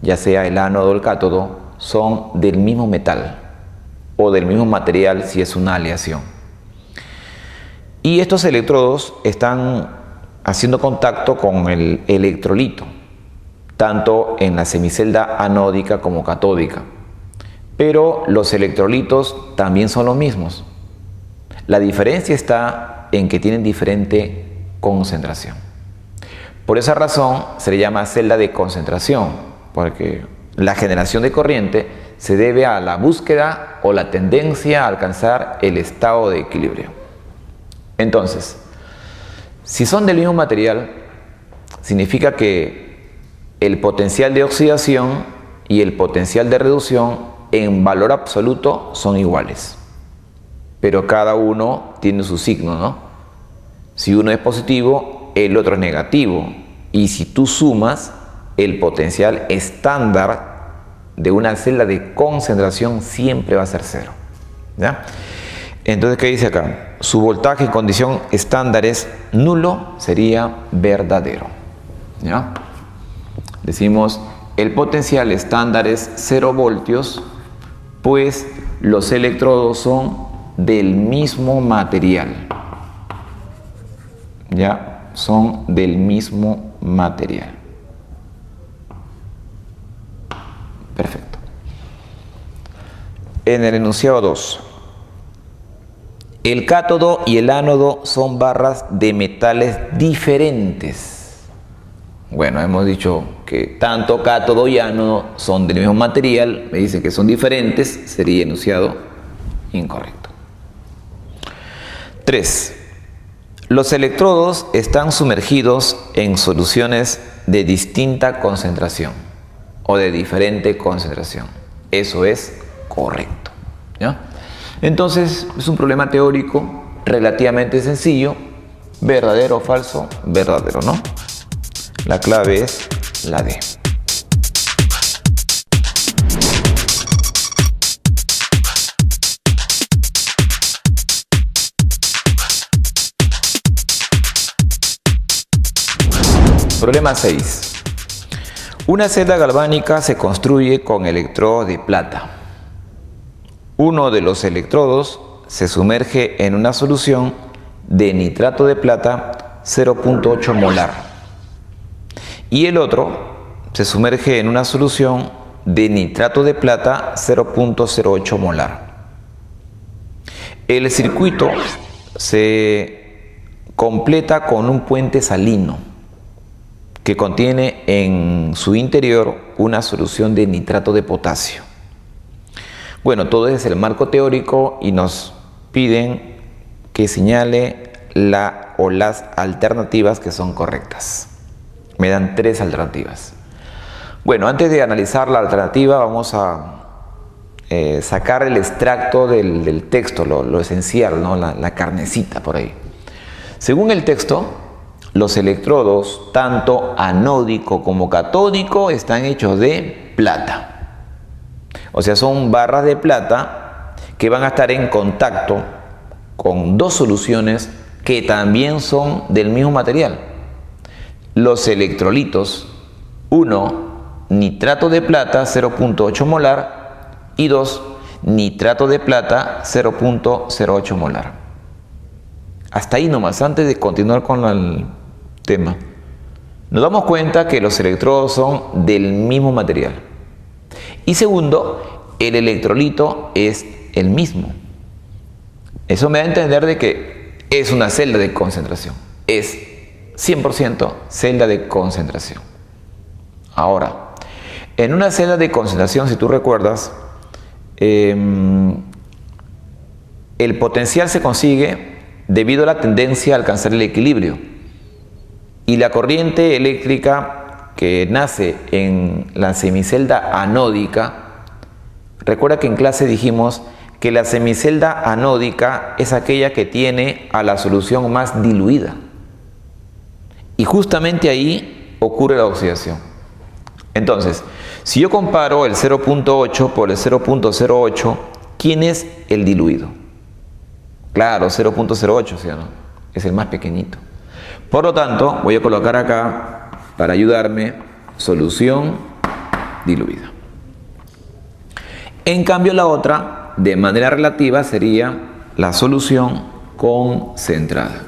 ya sea el ánodo o el cátodo, son del mismo metal o del mismo material si es una aleación. Y estos electrodos están haciendo contacto con el electrolito, tanto en la semicelda anódica como catódica. Pero los electrolitos también son los mismos. La diferencia está en que tienen diferente concentración. Por esa razón se le llama celda de concentración, porque la generación de corriente se debe a la búsqueda o la tendencia a alcanzar el estado de equilibrio. Entonces, si son del mismo material, significa que el potencial de oxidación y el potencial de reducción en valor absoluto son iguales. Pero cada uno tiene su signo, ¿no? Si uno es positivo, el otro es negativo. Y si tú sumas, el potencial estándar de una celda de concentración siempre va a ser cero. ¿Ya? Entonces, ¿qué dice acá? Su voltaje en condición estándar es nulo, sería verdadero. ¿Ya? Decimos, el potencial estándar es 0 voltios, pues los electrodos son del mismo material. Ya, son del mismo material. Perfecto. En el enunciado 2, el cátodo y el ánodo son barras de metales diferentes. Bueno, hemos dicho que tanto cátodo y ánodo son del mismo material. Me dice que son diferentes, sería enunciado incorrecto. 3. Los electrodos están sumergidos en soluciones de distinta concentración o de diferente concentración. Eso es correcto. ¿Ya? Entonces, es un problema teórico relativamente sencillo. ¿Verdadero o falso? Verdadero, ¿no? La clave es la D. Problema 6. Una celda galvánica se construye con electrodos de plata. Uno de los electrodos se sumerge en una solución de nitrato de plata 0.8 molar y el otro se sumerge en una solución de nitrato de plata 0.08 molar. El circuito se completa con un puente salino que contiene en su interior una solución de nitrato de potasio. Bueno, todo es el marco teórico y nos piden que señale la o las alternativas que son correctas. Me dan 3 alternativas. Bueno, antes de analizar la alternativa vamos a sacar el extracto del texto, lo esencial, ¿no? La carnecita por ahí. Según el texto, los electrodos, tanto anódico como catódico, están hechos de plata. O sea, son barras de plata que van a estar en contacto con dos soluciones que también son del mismo material. Los electrolitos, 1, nitrato de plata 0.8 molar y 2, nitrato de plata 0.08 molar. Hasta ahí nomás, antes de continuar con el tema. Nos damos cuenta que los electrodos son del mismo material. Y segundo, el electrolito es el mismo. Eso me da a entender de que es una celda de concentración. Es 100% celda de concentración. Ahora, en una celda de concentración, si tú recuerdas, el potencial se consigue debido a la tendencia a alcanzar el equilibrio. Y la corriente eléctrica que nace en la semicelda anódica, recuerda que en clase dijimos que la semicelda anódica es aquella que tiene a la solución más diluida. Y justamente ahí ocurre la oxidación. Entonces, si yo comparo el 0.8 por el 0.08, ¿quién es el diluido? Claro, 0.08, ¿sí o no? Es el más pequeñito. Por lo tanto, voy a colocar acá, para ayudarme, solución diluida. En cambio, la otra, de manera relativa, sería la solución concentrada.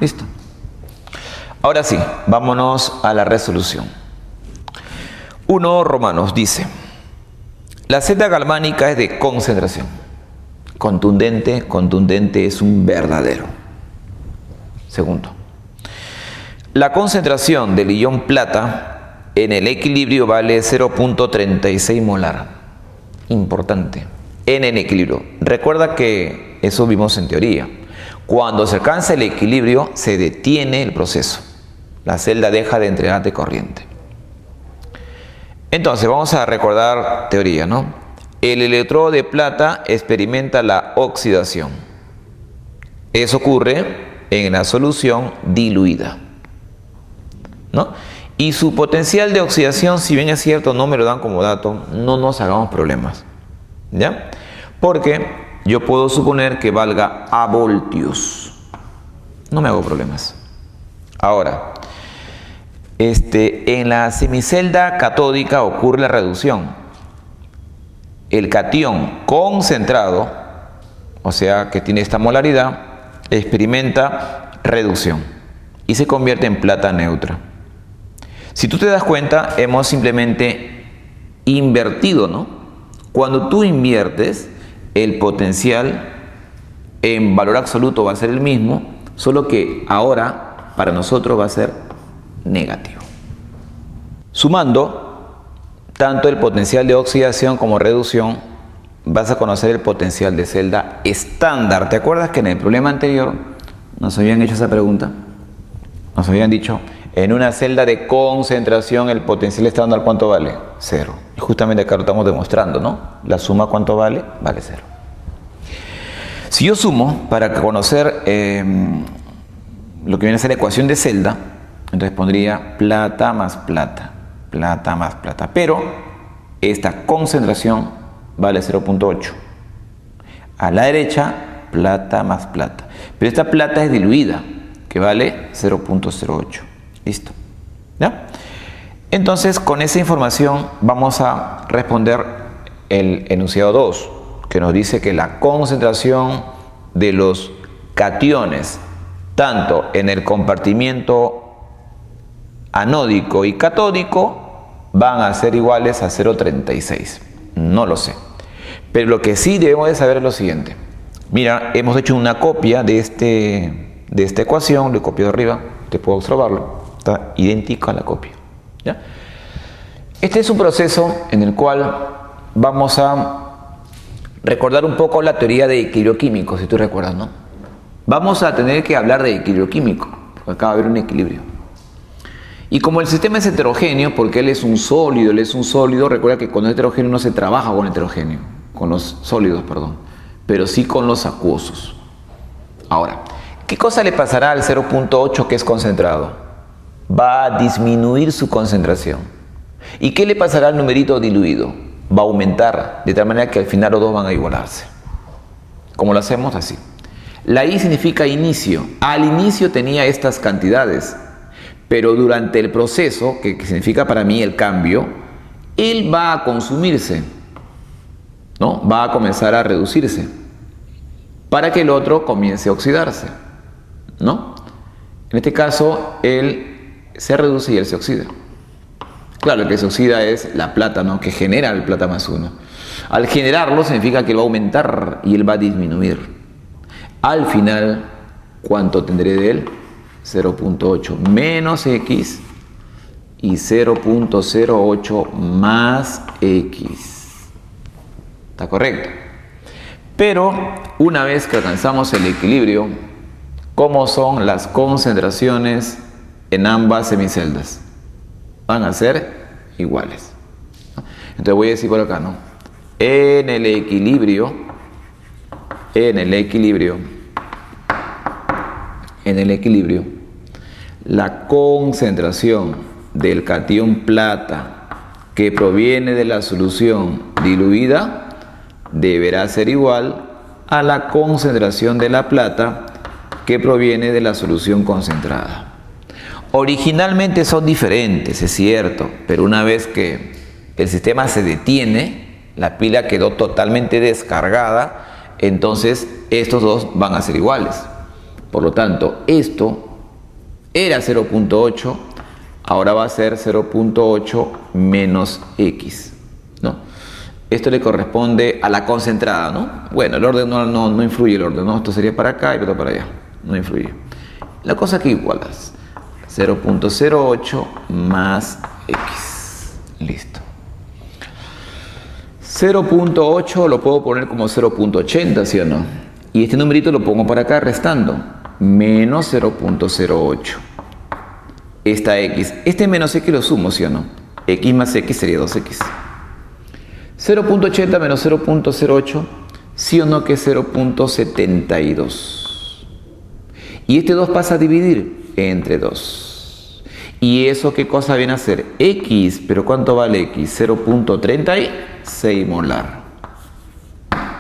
¿Listo? Ahora sí, vámonos a la resolución. 1 Romanos dice: la celda galvánica es de concentración. Contundente, contundente es un verdadero. Segundo, la concentración del ion plata en el equilibrio vale 0.36 molar. Importante. En el equilibrio. Recuerda que eso vimos en teoría. Cuando se alcanza el equilibrio, se detiene el proceso. La celda deja de entregar de corriente. Entonces, vamos a recordar teoría, ¿no? El electrodo de plata experimenta la oxidación. Eso ocurre en la solución diluida, ¿no? Y su potencial de oxidación, si bien es cierto, no me lo dan como dato, no nos hagamos problemas, ¿ya? Porque yo puedo suponer que valga a voltios. No me hago problemas. Ahora, en la semicelda catódica ocurre la reducción. El catión concentrado, o sea que tiene esta molaridad, experimenta reducción y se convierte en plata neutra. Si tú te das cuenta, hemos simplemente invertido, ¿no? Cuando tú inviertes, el potencial en valor absoluto va a ser el mismo, solo que ahora para nosotros va a ser negativo. Sumando tanto el potencial de oxidación como reducción, vas a conocer el potencial de celda estándar. ¿Te acuerdas que en el problema anterior nos habían hecho esa pregunta? Nos habían dicho, en una celda de concentración el potencial estándar ¿cuánto vale? 0. Y justamente acá lo estamos demostrando, ¿no? La suma ¿cuánto vale? Vale 0. Si yo sumo, para conocer lo que viene a ser la ecuación de celda, entonces pondría plata más plata, plata más plata. Pero esta concentración vale 0.8. A la derecha, plata más plata. Pero esta plata es diluida, que vale 0.08. Listo. ¿Ya? Entonces, con esa información vamos a responder el enunciado 2, que nos dice que la concentración de los cationes, tanto en el compartimiento anódico y catódico, van a ser iguales a 0.36. No lo sé. Pero lo que sí debemos de saber es lo siguiente. Mira, hemos hecho una copia de esta ecuación, lo he copiado arriba, te puedo observarlo. Está idéntico a la copia. ¿Ya? Este es un proceso en el cual vamos a recordar un poco la teoría de equilibrio químico, si tú recuerdas, ¿no? Vamos a tener que hablar de equilibrio químico, porque acá va a haber un equilibrio. Y como el sistema es heterogéneo, porque él es un sólido, recuerda que cuando es heterogéneo no se trabaja con heterogéneo, con los sólidos, perdón, pero sí con los acuosos. Ahora, ¿qué cosa le pasará al 0.8 que es concentrado? Va a disminuir su concentración. ¿Y qué le pasará al numerito diluido? Va a aumentar, de tal manera que al final los dos van a igualarse. ¿Cómo lo hacemos? Así. La I significa inicio. Al inicio tenía estas cantidades, pero durante el proceso, que significa para mí el cambio, él va a consumirse, ¿no? Va a comenzar a reducirse, para que el otro comience a oxidarse, ¿no? En este caso, él se reduce y él se oxida. Claro, el que se oxida es la plata, ¿no? Que genera el plata más 1. Al generarlo significa que él va a aumentar y él va a disminuir. Al final, ¿cuánto tendré de él? 0.8 menos X y 0.08 más X. ¿Está correcto? Pero una vez que alcanzamos el equilibrio, ¿cómo son las concentraciones en ambas semiceldas? Van a ser iguales. Entonces voy a decir por acá, ¿no? En el equilibrio, la concentración del catión plata que proviene de la solución diluida deberá ser igual a la concentración de la plata que proviene de la solución concentrada. Originalmente son diferentes, es cierto, pero una vez que el sistema se detiene, la pila quedó totalmente descargada, entonces estos dos van a ser iguales. Por lo tanto, esto era 0.8, ahora va a ser 0.8 menos X, ¿no? Esto le corresponde a la concentrada, ¿no? Bueno, el orden no influye el orden, ¿no? Esto sería para acá y esto para allá, no influye. La cosa que igualas 0.08 más X. Listo. 0.8 lo puedo poner como 0.80, ¿sí o no? Y este numerito lo pongo para acá restando. Menos 0.08. Esta X. Este menos X lo sumo, ¿sí o no? X más X sería 2X. 0.80 menos 0.08, ¿sí o no que es 0.72? Y este 2 pasa a dividir entre 2. ¿Y eso qué cosa viene a ser? X, pero ¿cuánto vale X? 0.36 molar.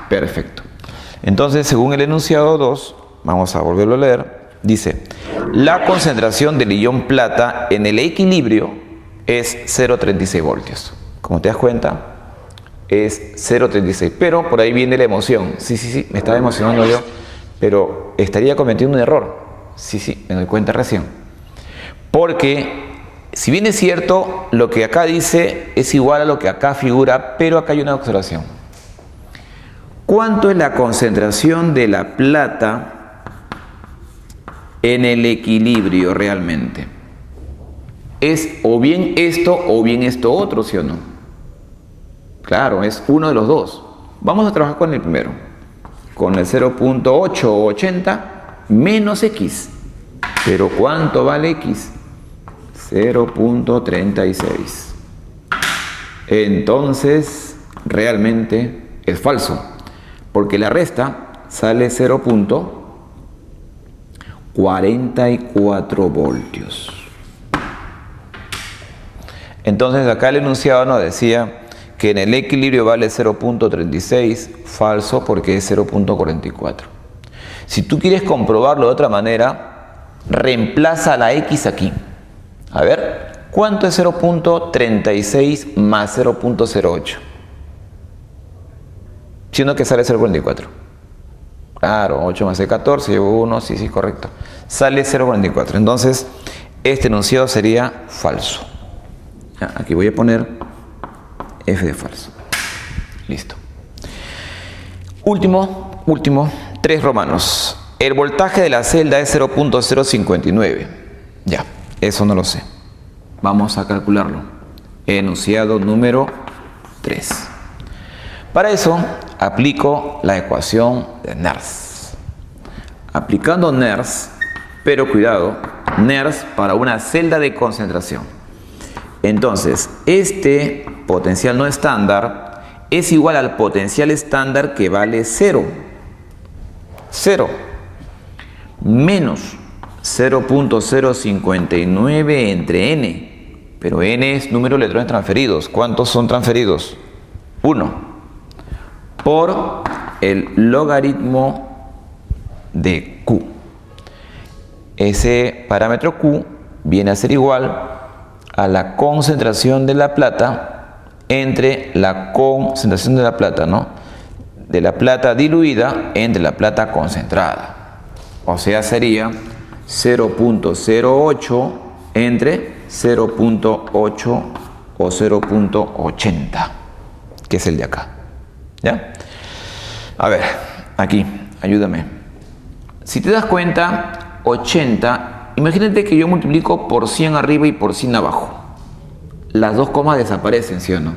Perfecto. Entonces, según el enunciado 2, vamos a volverlo a leer, dice, la concentración del ion plata en el equilibrio es 0.36 voltios. Como te das cuenta, es 0.36, pero por ahí viene la emoción. Sí, me estaba emocionando yo, pero estaría cometiendo un error. Sí, me doy cuenta recién. Porque, si bien es cierto, lo que acá dice es igual a lo que acá figura, pero acá hay una observación. ¿Cuánto es la concentración de la plata en el equilibrio realmente? ¿Es o bien esto otro, sí o no? Claro, es uno de los dos. Vamos a trabajar con el primero. Con el 0.880 menos X. ¿Pero cuánto vale X? 0.36. Entonces, realmente es falso. Porque la resta sale 0.44 voltios. Entonces acá el enunciado nos decía que en el equilibrio vale 0.36, falso porque es 0.44. Si tú quieres comprobarlo de otra manera, reemplaza la X aquí. A ver, ¿cuánto es 0.36 más 0.08? Siendo que sale 0.44. Claro, 8 más 14, llevo 1, sí, correcto. Sale 0.44. Entonces, este enunciado sería falso. Ya, aquí voy a poner F de falso. Listo. Último, 3 romanos. El voltaje de la celda es 0.059. Ya, eso no lo sé. Vamos a calcularlo. Enunciado número 3. Para eso, aplico la ecuación de Nernst. Aplicando Nernst, pero cuidado, Nernst para una celda de concentración. Entonces, este potencial no estándar es igual al potencial estándar que vale 0. 0 menos 0.059 entre n. Pero n es número de electrones transferidos. ¿Cuántos son transferidos? 1. Por el logaritmo de Q. Ese parámetro Q viene a ser igual a la concentración de la plata entre la concentración de la plata, ¿no? De la plata diluida entre la plata concentrada. O sea, sería 0.08 entre 0.8 o 0.80, que es el de acá. ¿Ya? A ver, aquí, ayúdame. Si te das cuenta, 80, imagínate que yo multiplico por 100 arriba y por 100 abajo. Las dos comas desaparecen, ¿sí o no?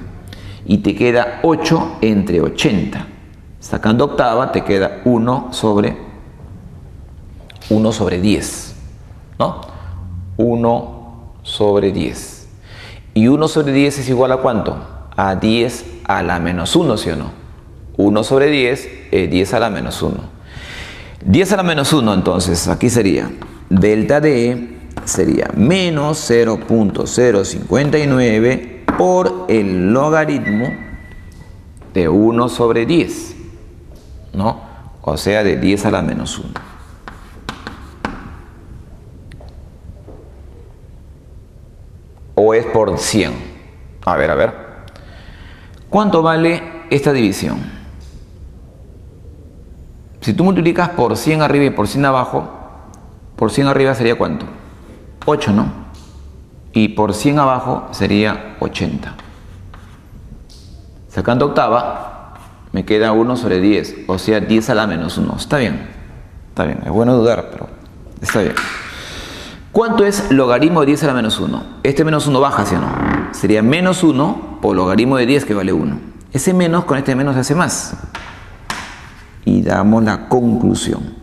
Y te queda 8 entre 80. Sacando octava te queda 1 sobre 10, ¿no? 1 sobre 10. Y 1 sobre 10 es igual a ¿cuánto? A 10 a la menos 1, ¿sí o no? 1 sobre 10 es 10 a la menos 1. 10 a la menos 1, entonces, aquí sería delta D sería menos 0.059 por el logaritmo de 1 sobre 10, ¿no? O sea, de 10 a la menos 1. o es por 100? A ver. ¿Cuánto vale esta división? Si tú multiplicas por 100 arriba y por 100 abajo, por 100 arriba sería ¿cuánto? 8, ¿no? Y por 100 abajo sería 80. Sacando octava, me queda 1 sobre 10, o sea 10 a la menos 1. Está bien, es bueno dudar, pero está bien. ¿Cuánto es logaritmo de 10 a la menos 1? Este menos 1 baja, ¿sí o no? Sería menos 1 por logaritmo de 10, que vale 1. Ese menos con este menos hace más. Y damos la conclusión.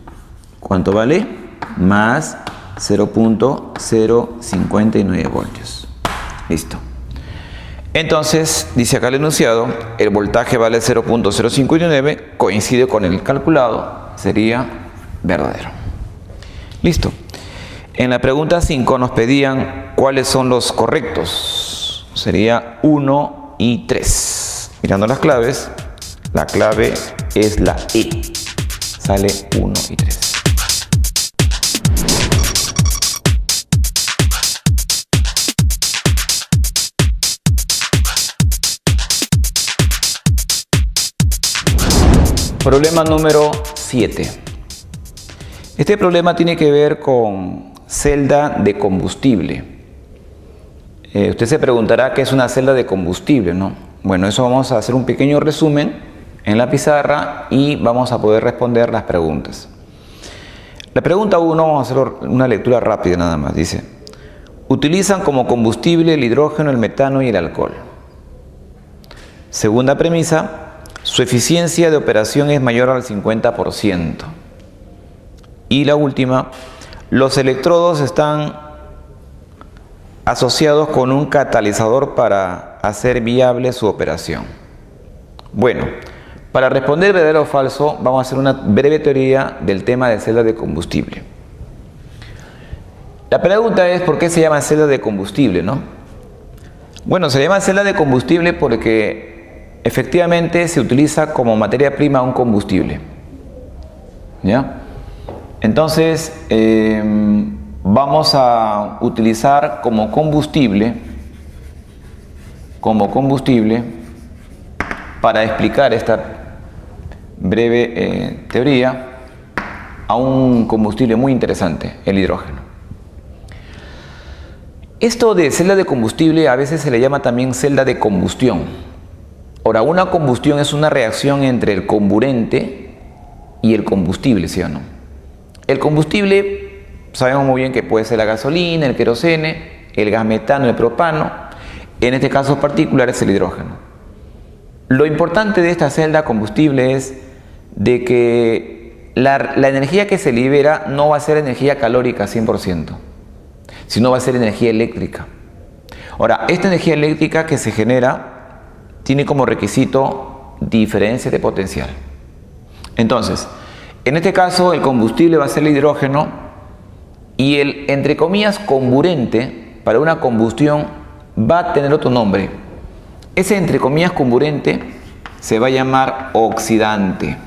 ¿Cuánto vale? Más 0.059 voltios. Listo. Entonces, dice acá el enunciado, el voltaje vale 0.059, coincide con el calculado, sería verdadero. Listo. En la pregunta 5 nos pedían cuáles son los correctos. Sería 1 y 3. Mirando las claves, la clave es la E. Sale 1 y 3. Problema número 7. Este problema tiene que ver con celda de combustible. Usted se preguntará qué es una celda de combustible, ¿no? Bueno, eso vamos a hacer un pequeño resumen en la pizarra y vamos a poder responder las preguntas. La pregunta 1, vamos a hacer una lectura rápida nada más. Dice, utilizan como combustible el hidrógeno, el metano y el alcohol. Segunda premisa, su eficiencia de operación es mayor al 50%. Y la última, los electrodos están asociados con un catalizador para hacer viable su operación. Bueno, para responder verdadero o falso, vamos a hacer una breve teoría del tema de celda de combustible. La pregunta es, ¿por qué se llama celda de combustible, no? Bueno, se llama celda de combustible porque efectivamente se utiliza como materia prima un combustible. ¿Ya? Entonces, vamos a utilizar como combustible para explicar esta breve teoría a un combustible muy interesante, el hidrógeno. Esto de celda de combustible a veces se le llama también celda de combustión. Ahora, una combustión es una reacción entre el comburente y el combustible, ¿sí o no? El combustible, sabemos muy bien que puede ser la gasolina, el querosene, el gas metano, el propano. En este caso particular es el hidrógeno. Lo importante de esta celda combustible es de que la energía que se libera no va a ser energía calórica 100%, sino va a ser energía eléctrica. Ahora, esta energía eléctrica que se genera tiene como requisito diferencia de potencial. Entonces, en este caso el combustible va a ser el hidrógeno y el, entre comillas, comburente para una combustión va a tener otro nombre. Ese, entre comillas, comburente se va a llamar oxidante.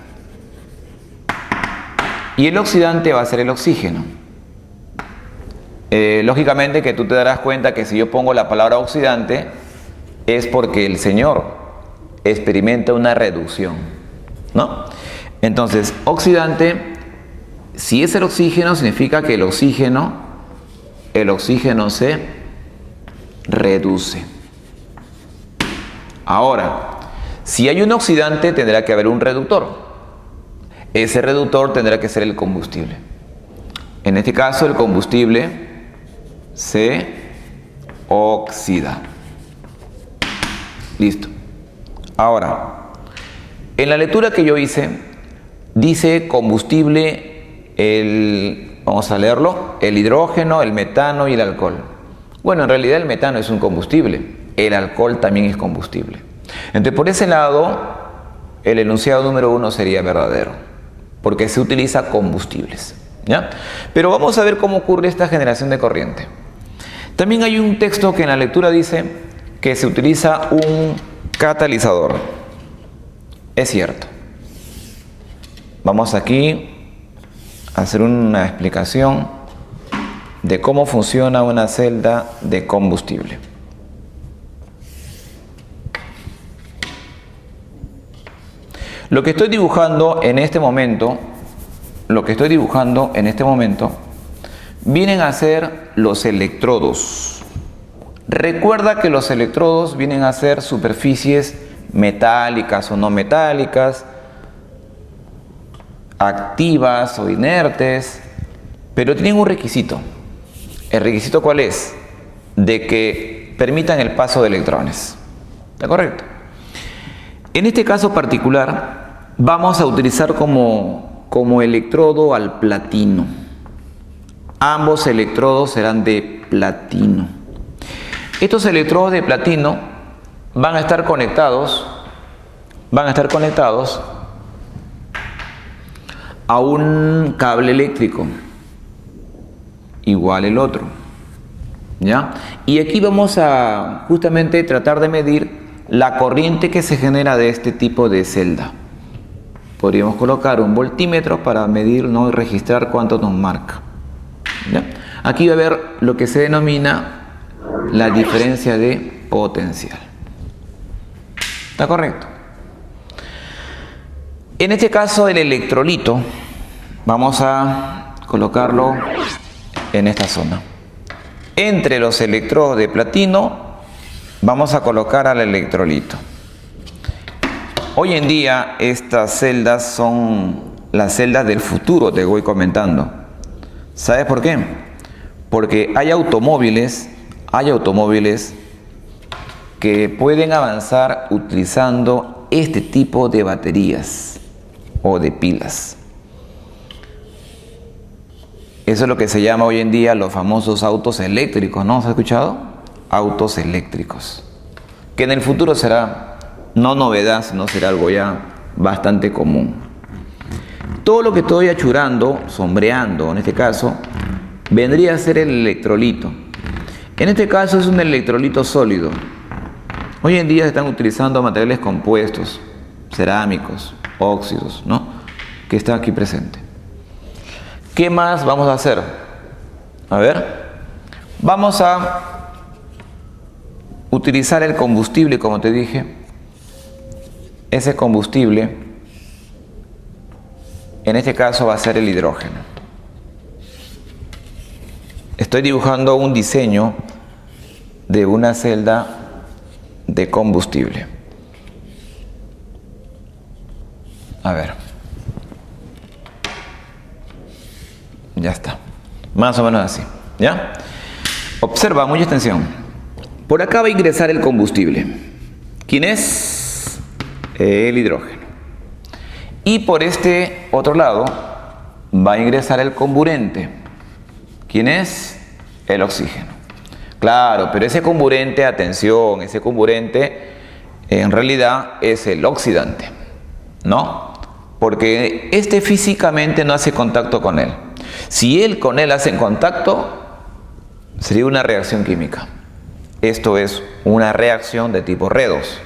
Y el oxidante va a ser el oxígeno. Lógicamente que tú te darás cuenta que si yo pongo la palabra oxidante es porque el Señor experimenta una reducción, ¿no? Entonces, oxidante, si es el oxígeno, significa que el oxígeno se reduce. Ahora, si hay un oxidante, tendrá que haber un reductor. Ese reductor tendrá que ser el combustible. En este caso, el combustible se oxida. Listo. Ahora, en la lectura que yo hice, dice combustible, vamos a leerlo, el hidrógeno, el metano y el alcohol. Bueno, en realidad el metano es un combustible, el alcohol también es combustible. Entonces, por ese lado, el enunciado número 1 sería verdadero, porque se utiliza combustibles, ¿ya? Pero vamos a ver cómo ocurre esta generación de corriente. También hay un texto que en la lectura dice que se utiliza un catalizador. Es cierto. Vamos aquí a hacer una explicación de cómo funciona una celda de combustible. Lo que estoy dibujando en este momento, vienen a ser los electrodos. Recuerda que los electrodos vienen a ser superficies metálicas o no metálicas, activas o inertes, pero tienen un requisito. ¿El requisito cuál es? De que permitan el paso de electrones. ¿Está correcto? En este caso particular, vamos a utilizar como electrodo al platino. Ambos electrodos serán de platino. Estos electrodos de platino van a estar conectados a un cable eléctrico, igual el otro, ¿ya? Y aquí vamos a justamente tratar de medir la corriente que se genera de este tipo de celda. Podríamos colocar un voltímetro para medir, ¿no?, y registrar cuánto nos marca, ¿ya? Aquí va a haber lo que se denomina la diferencia de potencial. ¿Está correcto? En este caso el electrolito vamos a colocarlo en esta zona. Entre los electrodos de platino vamos a colocar al electrolito. Hoy en día estas celdas son las celdas del futuro, te voy comentando. ¿Sabes por qué? Porque hay automóviles que pueden avanzar utilizando este tipo de baterías o de pilas. Eso es lo que se llama hoy en día los famosos autos eléctricos, ¿no? ¿Has escuchado? Autos eléctricos. Que en el futuro será no novedad, sino será algo ya bastante común. Todo lo que estoy achurando, sombreando en este caso, vendría a ser el electrolito. En este caso es un electrolito sólido. Hoy en día se están utilizando materiales compuestos, cerámicos, óxidos, ¿no?, que está aquí presente. ¿Qué más vamos a hacer? A ver, vamos a utilizar el combustible, como te dije. Ese combustible, en este caso, va a ser el hidrógeno. Estoy dibujando un diseño de una celda de combustible. A ver. Ya está. Más o menos así. ¿Ya? Observa, mucha atención. Por acá va a ingresar el combustible. ¿Quién es? El hidrógeno. Y por este otro lado va a ingresar el comburente. ¿Quién es? El oxígeno. Claro, pero ese comburente, atención, ese comburente en realidad es el oxidante, ¿no? Porque este físicamente no hace contacto con él. Si él con él hace contacto, sería una reacción química. Esto es una reacción de tipo redox.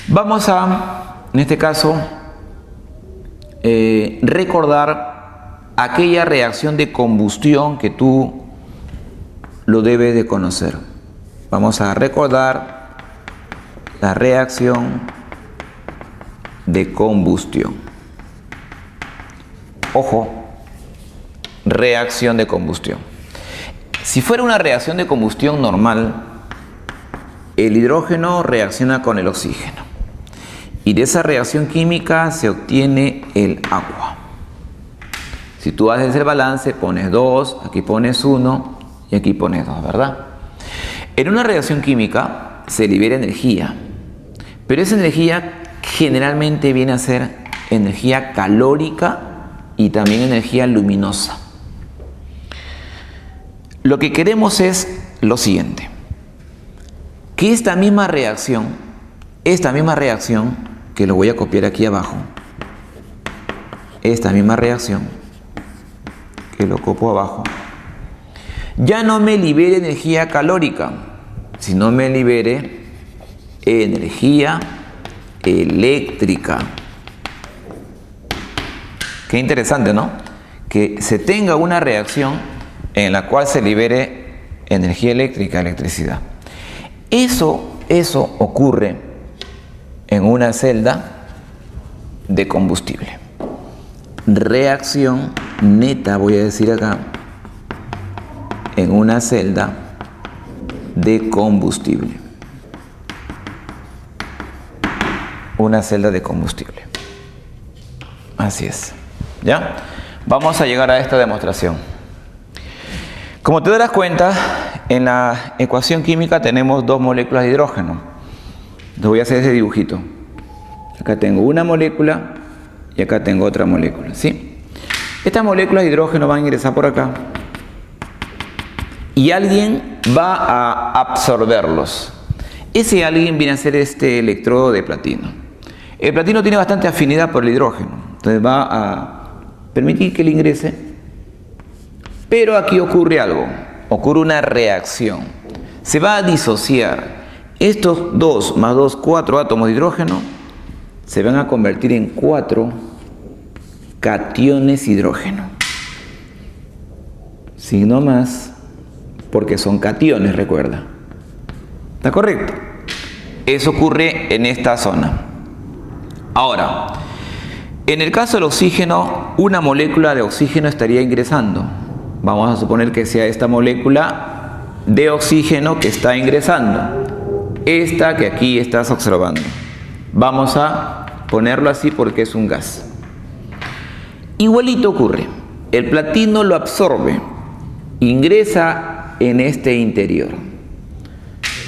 Vamos a, en este caso, recordar aquella reacción de combustión que tú lo debes de conocer. Vamos a recordar la reacción de combustión. Ojo, reacción de combustión. Si fuera una reacción de combustión normal, el hidrógeno reacciona con el oxígeno y de esa reacción química se obtiene el agua. Si tú haces el balance, pones 2, aquí pones 1 y aquí pones 2, ¿verdad? En una reacción química se libera energía, pero esa energía generalmente viene a ser energía calórica y también energía luminosa. Lo que queremos es lo siguiente, que esta misma reacción, que lo voy a copiar aquí abajo, esta misma reacción, que lo copio abajo, ya no me libere energía calórica, sino me libere energía eléctrica. Qué interesante, ¿no? Que se tenga una reacción en la cual se libere energía eléctrica, electricidad. Eso ocurre en una celda de combustible. Reacción neta, voy a decir acá, en una celda de combustible. Una celda de combustible. Así es. ¿Ya? Vamos a llegar a esta demostración. Como te darás cuenta, en la ecuación química tenemos dos moléculas de hidrógeno. Te voy a hacer ese dibujito. Acá tengo una molécula y acá tengo otra molécula, ¿sí? Estas moléculas de hidrógeno van a ingresar por acá y alguien va a absorberlos. Ese alguien viene a ser este electrodo de platino. El platino tiene bastante afinidad por el hidrógeno, entonces va a permitir que le ingrese, pero aquí ocurre algo, ocurre una reacción. Se va a disociar. Estos 2 más 2, 4 átomos de hidrógeno se van a convertir en 4 cationes hidrógeno. Signo más, porque son cationes, recuerda. ¿Está correcto? Eso ocurre en esta zona. Ahora, en el caso del oxígeno, una molécula de oxígeno estaría ingresando. Vamos a suponer que sea esta molécula de oxígeno que está ingresando. Esta que aquí estás observando. Vamos a ponerlo así porque es un gas. Igualito ocurre. El platino lo absorbe, ingresa en este interior.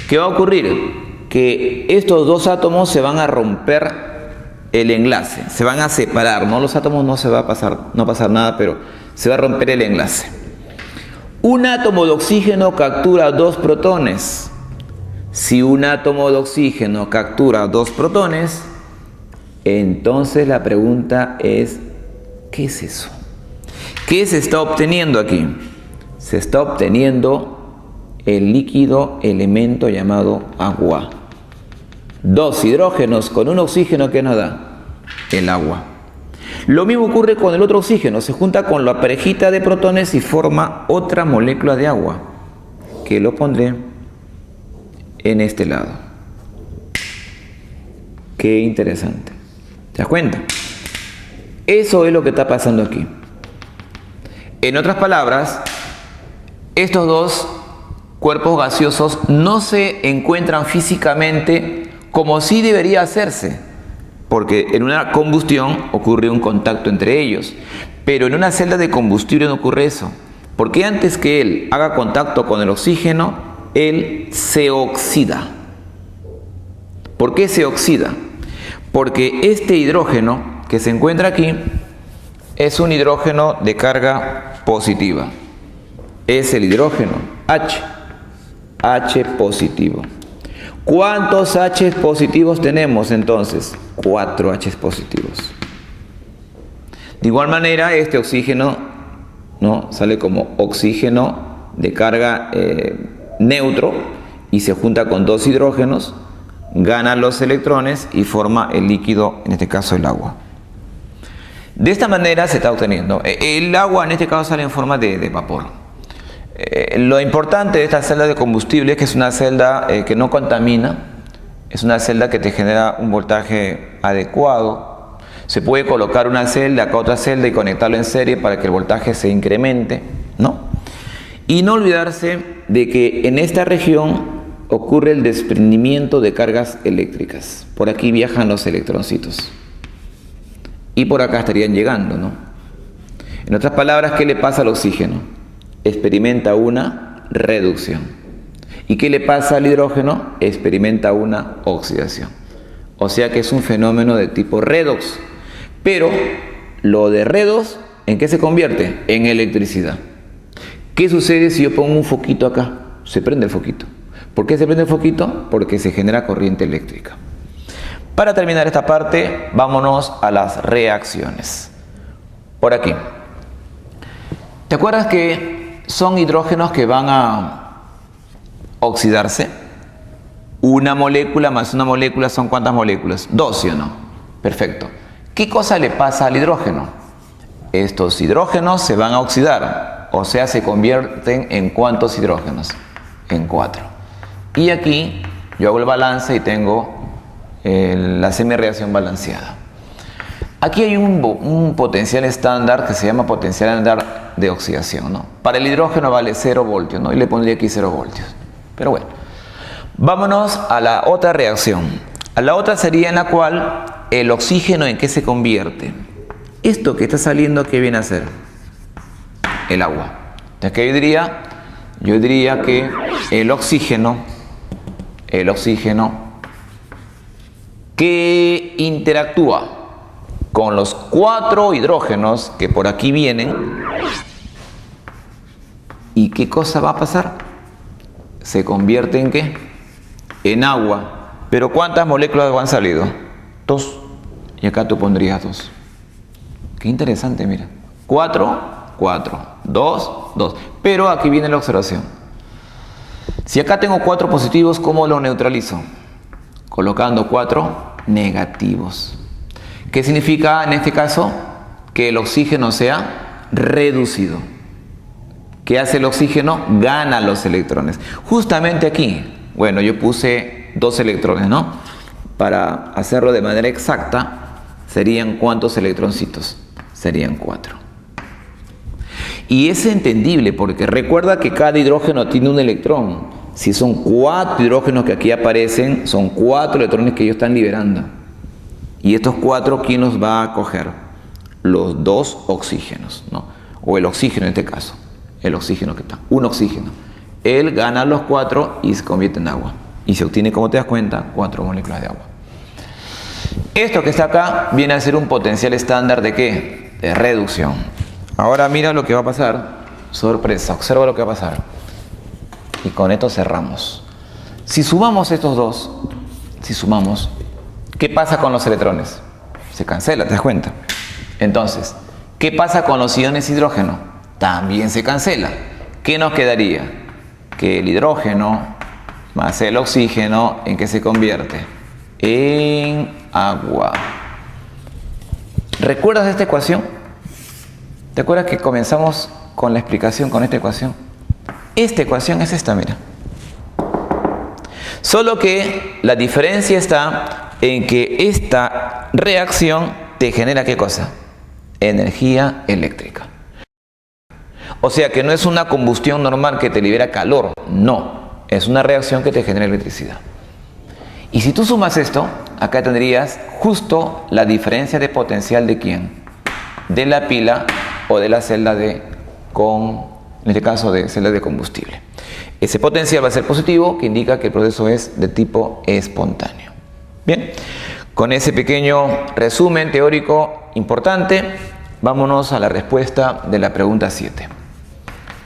¿Qué va a ocurrir? Que estos dos átomos se van a romper el enlace, se van a separar, ¿no? Los átomos no va a pasar nada, pero se va a romper el enlace. Un átomo de oxígeno captura 2 protones. Si un átomo de oxígeno captura 2 protones, entonces la pregunta es, ¿qué es eso? ¿Qué se está obteniendo aquí? Se está obteniendo el líquido elemento llamado agua. 2 hidrógenos con un oxígeno que nos da el agua. Lo mismo ocurre con el otro oxígeno, se junta con la parejita de protones y forma otra molécula de agua, que lo pondré en este lado. Qué interesante. ¿Te das cuenta? Eso es lo que está pasando aquí. En otras palabras, estos dos cuerpos gaseosos no se encuentran físicamente como sí debería hacerse, porque en una combustión ocurre un contacto entre ellos, pero en una celda de combustible no ocurre eso, porque antes que él haga contacto con el oxígeno, él se oxida. ¿Por qué se oxida? Porque este hidrógeno que se encuentra aquí es un hidrógeno de carga positiva. Es el hidrógeno H positivo. ¿Cuántos H positivos tenemos entonces? 4 H positivos. De igual manera, este oxígeno, ¿no?, sale como oxígeno de carga neutro y se junta con 2 hidrógenos, gana los electrones y forma el líquido, en este caso el agua. De esta manera se está obteniendo. El agua en este caso sale en forma de vapor. Lo importante de esta celda de combustible es que es una celda que no contamina, es una celda que te genera un voltaje adecuado. Se puede colocar una celda, acá otra celda y conectarlo en serie para que el voltaje se incremente, ¿no? Y no olvidarse de que en esta región ocurre el desprendimiento de cargas eléctricas. Por aquí viajan los electroncitos y por acá estarían llegando, ¿no? En otras palabras, ¿qué le pasa al oxígeno? Experimenta una reducción. ¿Y qué le pasa al hidrógeno? Experimenta una oxidación. O sea que es un fenómeno de tipo redox. Pero lo de redox, ¿en qué se convierte? En electricidad. ¿Qué sucede si yo pongo un foquito acá? Se prende el foquito. ¿Por qué se prende el foquito? Porque se genera corriente eléctrica. Para terminar esta parte, vámonos a las reacciones. Por aquí. ¿Te acuerdas que son hidrógenos que van a oxidarse? Una molécula más una molécula son ¿cuántas moléculas? 2, ¿sí o no? Perfecto. ¿Qué cosa le pasa al hidrógeno? Estos hidrógenos se van a oxidar, o sea, se convierten en ¿cuántos hidrógenos? En 4. Y aquí yo hago el balance y tengo la semireacción balanceada. Aquí hay un potencial estándar que se llama potencial estándar de oxidación, ¿no? Para el hidrógeno vale 0 voltios, ¿no? Y le pondría aquí 0 voltios. Pero bueno, vámonos a la otra reacción. A la otra sería en la cual el oxígeno, ¿en qué se convierte? Esto que está saliendo, ¿qué viene a ser? El agua. Entonces, ¿qué yo diría? Yo diría que el oxígeno que interactúa con los 4 hidrógenos que por aquí vienen, ¿y qué cosa va a pasar? Se convierte en ¿qué? En agua. Pero ¿cuántas moléculas han salido? 2. Y acá tú pondrías 2. Qué interesante, mira. 4, 4, 2, 2. Pero aquí viene la observación. Si acá tengo 4 positivos, ¿cómo lo neutralizo? Colocando 4 negativos. ¿Qué significa en este caso? Que el oxígeno sea reducido. ¿Qué hace el oxígeno? Gana los electrones. Justamente aquí, bueno, yo puse 2 electrones, ¿no? Para hacerlo de manera exacta, ¿serían cuántos electroncitos? Serían 4. Y es entendible porque recuerda que cada hidrógeno tiene un electrón. Si son 4 hidrógenos que aquí aparecen, son 4 electrones que ellos están liberando. Y estos 4, ¿quién los va a coger? Los 2 oxígenos, ¿no? O el oxígeno en este caso. El oxígeno que está. Un oxígeno. Él gana los 4 y se convierte en agua. Y se obtiene, como te das cuenta, 4 moléculas de agua. Esto que está acá viene a ser un potencial estándar ¿de qué? De reducción. Ahora mira lo que va a pasar. Sorpresa, observa lo que va a pasar. Y con esto cerramos. Si sumamos estos dos, ¿qué pasa con los electrones? Se cancela, ¿te das cuenta? Entonces, ¿qué pasa con los iones hidrógeno? También se cancela. ¿Qué nos quedaría? Que el hidrógeno más el oxígeno, ¿en qué se convierte? En agua. ¿Recuerdas esta ecuación? ¿Te acuerdas que comenzamos con la explicación con esta ecuación? Esta ecuación es esta, mira. Solo que la diferencia está en que esta reacción te genera ¿qué cosa? Energía eléctrica. O sea que no es una combustión normal que te libera calor, no. Es una reacción que te genera electricidad. Y si tú sumas esto, acá tendrías justo la diferencia de potencial de ¿quién? De la pila o de la celda en este caso de celda de combustible. Ese potencial va a ser positivo, que indica que el proceso es de tipo espontáneo. Bien, con ese pequeño resumen teórico importante, vámonos a la respuesta de la pregunta 7.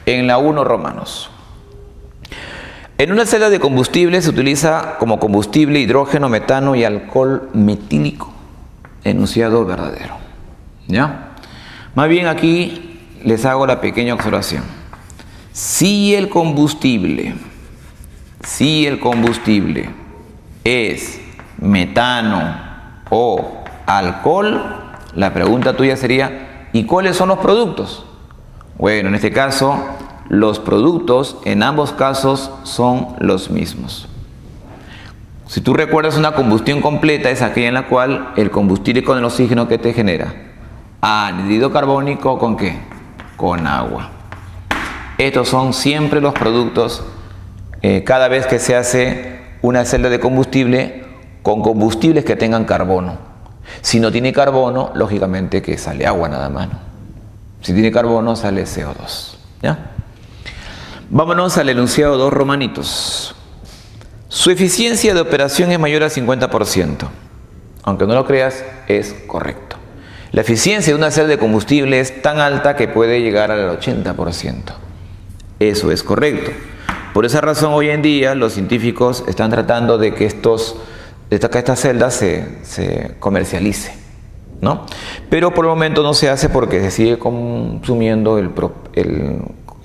En la 1 Romanos. En una celda de combustible se utiliza como combustible hidrógeno, metano y alcohol metílico. Enunciado verdadero. ¿Ya? Más bien aquí les hago la pequeña observación. Si el combustible es metano o alcohol, la pregunta tuya sería, ¿y cuáles son los productos? Bueno, en este caso, los productos en ambos casos son los mismos. Si tú recuerdas, una combustión completa es aquella en la cual el combustible con el oxígeno que te genera anhídrido carbónico ¿con qué? Con agua. Estos son siempre los productos cada vez que se hace una celda de combustible con combustibles que tengan carbono. Si no tiene carbono, lógicamente que sale agua nada más, ¿no? Si tiene carbono, sale CO2. ¿Ya? Vámonos al enunciado 2 romanitos. Su eficiencia de operación es mayor al 50%. Aunque no lo creas, es correcto. La eficiencia de una celda de combustible es tan alta que puede llegar al 80%. Eso es correcto. Por esa razón, hoy en día los científicos están tratando de que esta celda se comercialice, ¿no? Pero por el momento no se hace porque se sigue consumiendo el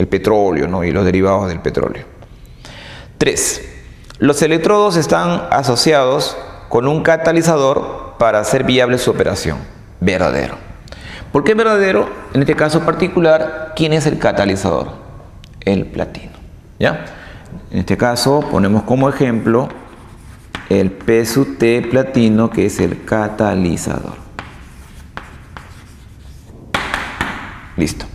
petróleo, ¿no? Y los derivados del petróleo. 3. Los electrodos están asociados con un catalizador para hacer viable su operación. Verdadero. ¿Por qué verdadero? En este caso particular, ¿quién es el catalizador? El platino. ¿Ya? En este caso ponemos como ejemplo el P sub T platino, que es el catalizador. Listo.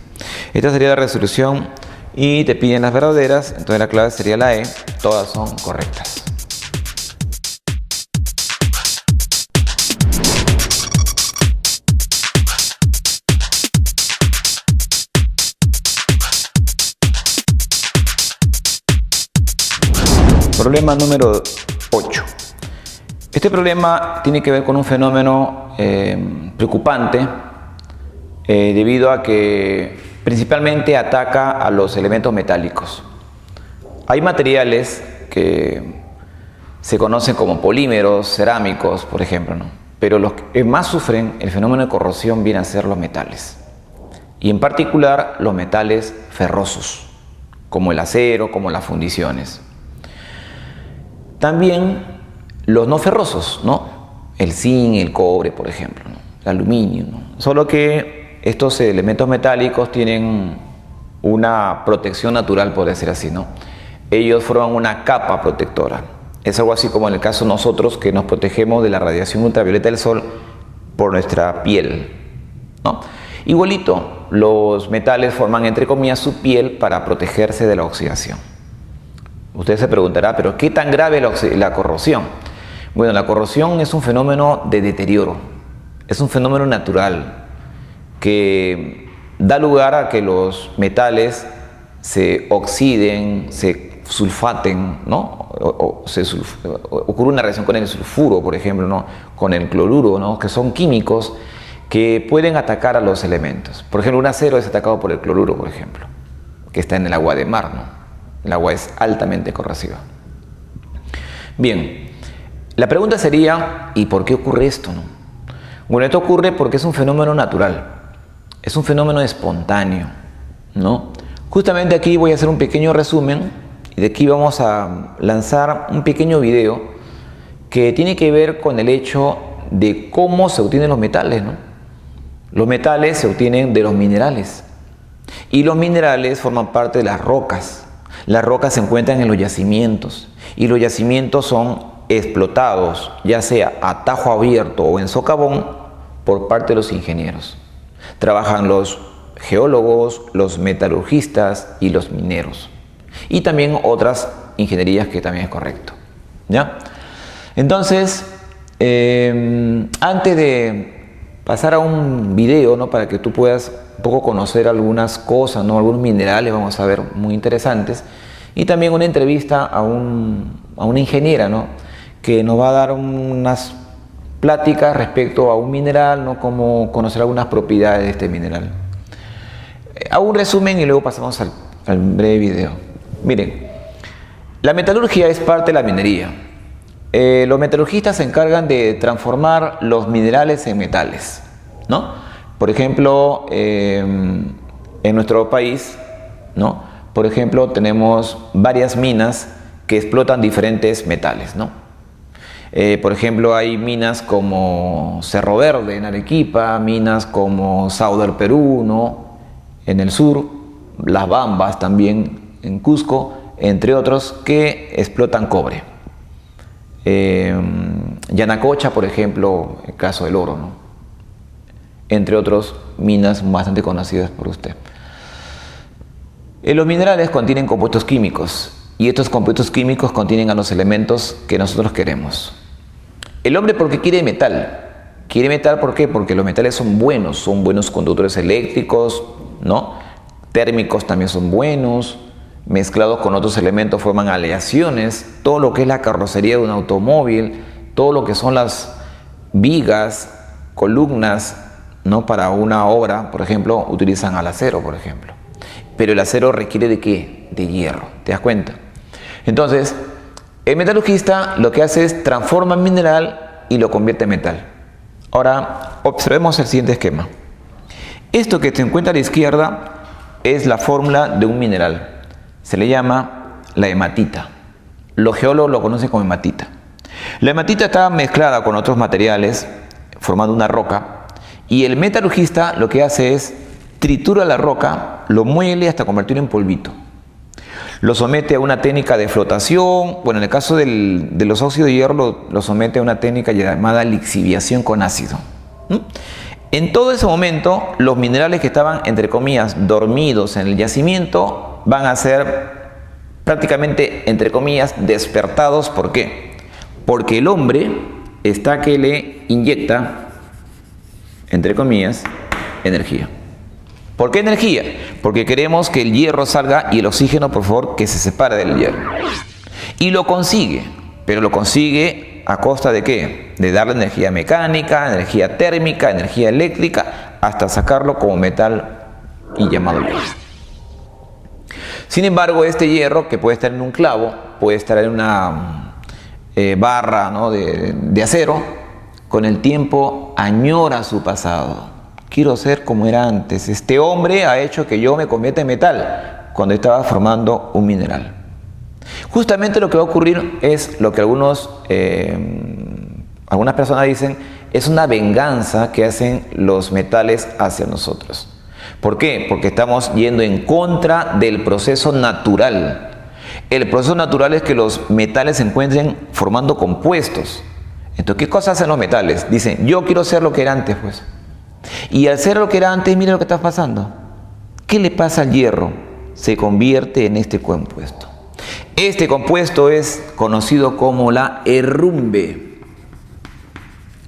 Esta sería la resolución y te piden las verdaderas, entonces la clave sería la E, todas son correctas. Problema número 8. Este problema tiene que ver con un fenómeno preocupante debido a que principalmente ataca a los elementos metálicos. Hay materiales que se conocen como polímeros, cerámicos, por ejemplo, ¿no? Pero los que más sufren el fenómeno de corrosión vienen a ser los metales. Y en particular los metales ferrosos, como el acero, como las fundiciones. También los no ferrosos, ¿no? El zinc, el cobre, por ejemplo, ¿no? El aluminio, ¿no? Solo que estos elementos metálicos tienen una protección natural, por decir así, ¿no? Ellos forman una capa protectora. Es algo así como en el caso de nosotros, que nos protegemos de la radiación ultravioleta del sol por nuestra piel, ¿no? Igualito, los metales forman, entre comillas, su piel para protegerse de la oxidación. Usted se preguntará, ¿pero qué tan grave es la corrosión? Bueno, la corrosión es un fenómeno de deterioro, es un fenómeno natural que da lugar a que los metales se oxiden, se sulfaten, ¿no? Ocurre una reacción con el sulfuro, por ejemplo, ¿no? Con el cloruro, ¿no? Que son químicos que pueden atacar a los elementos. Por ejemplo, un acero es atacado por el cloruro, por ejemplo, que está en el agua de mar, ¿no? El agua es altamente corrosiva. Bien, la pregunta sería, ¿y por qué ocurre esto, no? Bueno, esto ocurre porque es un fenómeno natural, es un fenómeno espontáneo, ¿no? Justamente aquí voy a hacer un pequeño resumen y de aquí vamos a lanzar un pequeño video que tiene que ver con el hecho de cómo se obtienen los metales, ¿no? Los metales se obtienen de los minerales y los minerales forman parte de las rocas. Las rocas se encuentran en los yacimientos y los yacimientos son explotados, ya sea a tajo abierto o en socavón, por parte de los ingenieros. Trabajan los geólogos, los metalurgistas y los mineros. Y también otras ingenierías que también es correcto, ¿ya? Entonces, antes de pasar a un video, ¿no? Para que tú puedas un poco conocer algunas cosas, ¿no? Algunos minerales, vamos a ver, muy interesantes. Y también una entrevista a una ingeniera, ¿no? Que nos va a dar unas pláticas respecto a un mineral, ¿no? Cómo conocer algunas propiedades de este mineral. Hago un resumen y luego pasamos al breve video. Miren, la metalurgia es parte de la minería. Los metalurgistas se encargan de transformar los minerales en metales, ¿no? Por ejemplo, en nuestro país, ¿no? Por ejemplo, tenemos varias minas que explotan diferentes metales, ¿no? Por ejemplo, hay minas como Cerro Verde en Arequipa, minas como Sauder Perú, ¿no? En el sur, Las Bambas también en Cusco, entre otros, que explotan cobre. Yanacocha, por ejemplo, el caso del oro, ¿no? Entre otros, minas bastante conocidas por usted. Los minerales contienen compuestos químicos y estos compuestos químicos contienen a los elementos que nosotros queremos. El hombre, ¿por qué quiere metal? Quiere metal, ¿por qué? Porque los metales son buenos conductores eléctricos, ¿no? Térmicos también son buenos, mezclados con otros elementos forman aleaciones, todo lo que es la carrocería de un automóvil, todo lo que son las vigas, columnas, ¿no? Para una obra, por ejemplo, utilizan al acero, por ejemplo. Pero el acero requiere ¿de qué? De hierro, ¿te das cuenta? Entonces, el metalurgista lo que hace es transforma el mineral y lo convierte en metal. Ahora, observemos el siguiente esquema. Esto que se encuentra a la izquierda es la fórmula de un mineral. Se le llama la hematita. Los geólogos lo conocen como hematita. La hematita está mezclada con otros materiales formando una roca y el metalurgista lo que hace es tritura la roca, lo muele hasta convertirlo en polvito. Lo somete a una técnica de flotación, bueno, en el caso de los óxidos de hierro lo somete a una técnica llamada lixiviación con ácido. En todo ese momento, los minerales que estaban, entre comillas, dormidos en el yacimiento, van a ser prácticamente, entre comillas, despertados. ¿Por qué? Porque el hombre está que le inyecta, entre comillas, energía. ¿Por qué energía? Porque queremos que el hierro salga y el oxígeno, por favor, que se separe del hierro. Y lo consigue, pero lo consigue ¿a costa de qué? De darle energía mecánica, energía térmica, energía eléctrica, hasta sacarlo como metal y llamado hierro. Sin embargo, este hierro, que puede estar en un clavo, puede estar en una barra, ¿no?, de acero, con el tiempo añora su pasado. Quiero ser como era antes. Este hombre ha hecho que yo me convierta en metal cuando estaba formando un mineral. Justamente lo que va a ocurrir es lo que algunas personas dicen, es una venganza que hacen los metales hacia nosotros. ¿Por qué? Porque estamos yendo en contra del proceso natural. El proceso natural es que los metales se encuentren formando compuestos. Entonces, ¿qué cosas hacen los metales? Dicen, yo quiero ser lo que era antes, pues. Y al ser lo que era antes, mira lo que está pasando. ¿Qué le pasa al hierro? Se convierte en este compuesto. Este compuesto es conocido como la herrumbe.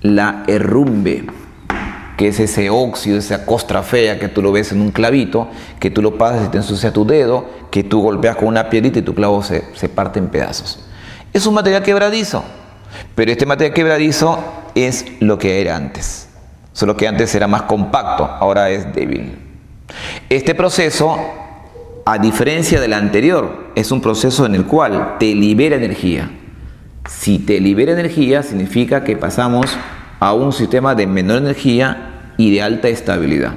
La herrumbe, que es ese óxido, esa costra fea que tú lo ves en un clavito, que tú lo pasas y te ensucia tu dedo, que tú golpeas con una piedrita y tu clavo se parte en pedazos. Es un material quebradizo, pero este material quebradizo es lo que era antes. Solo que antes era más compacto, ahora es débil. Este proceso, a diferencia del anterior, es un proceso en el cual te libera energía. Si te libera energía, significa que pasamos a un sistema de menor energía y de alta estabilidad.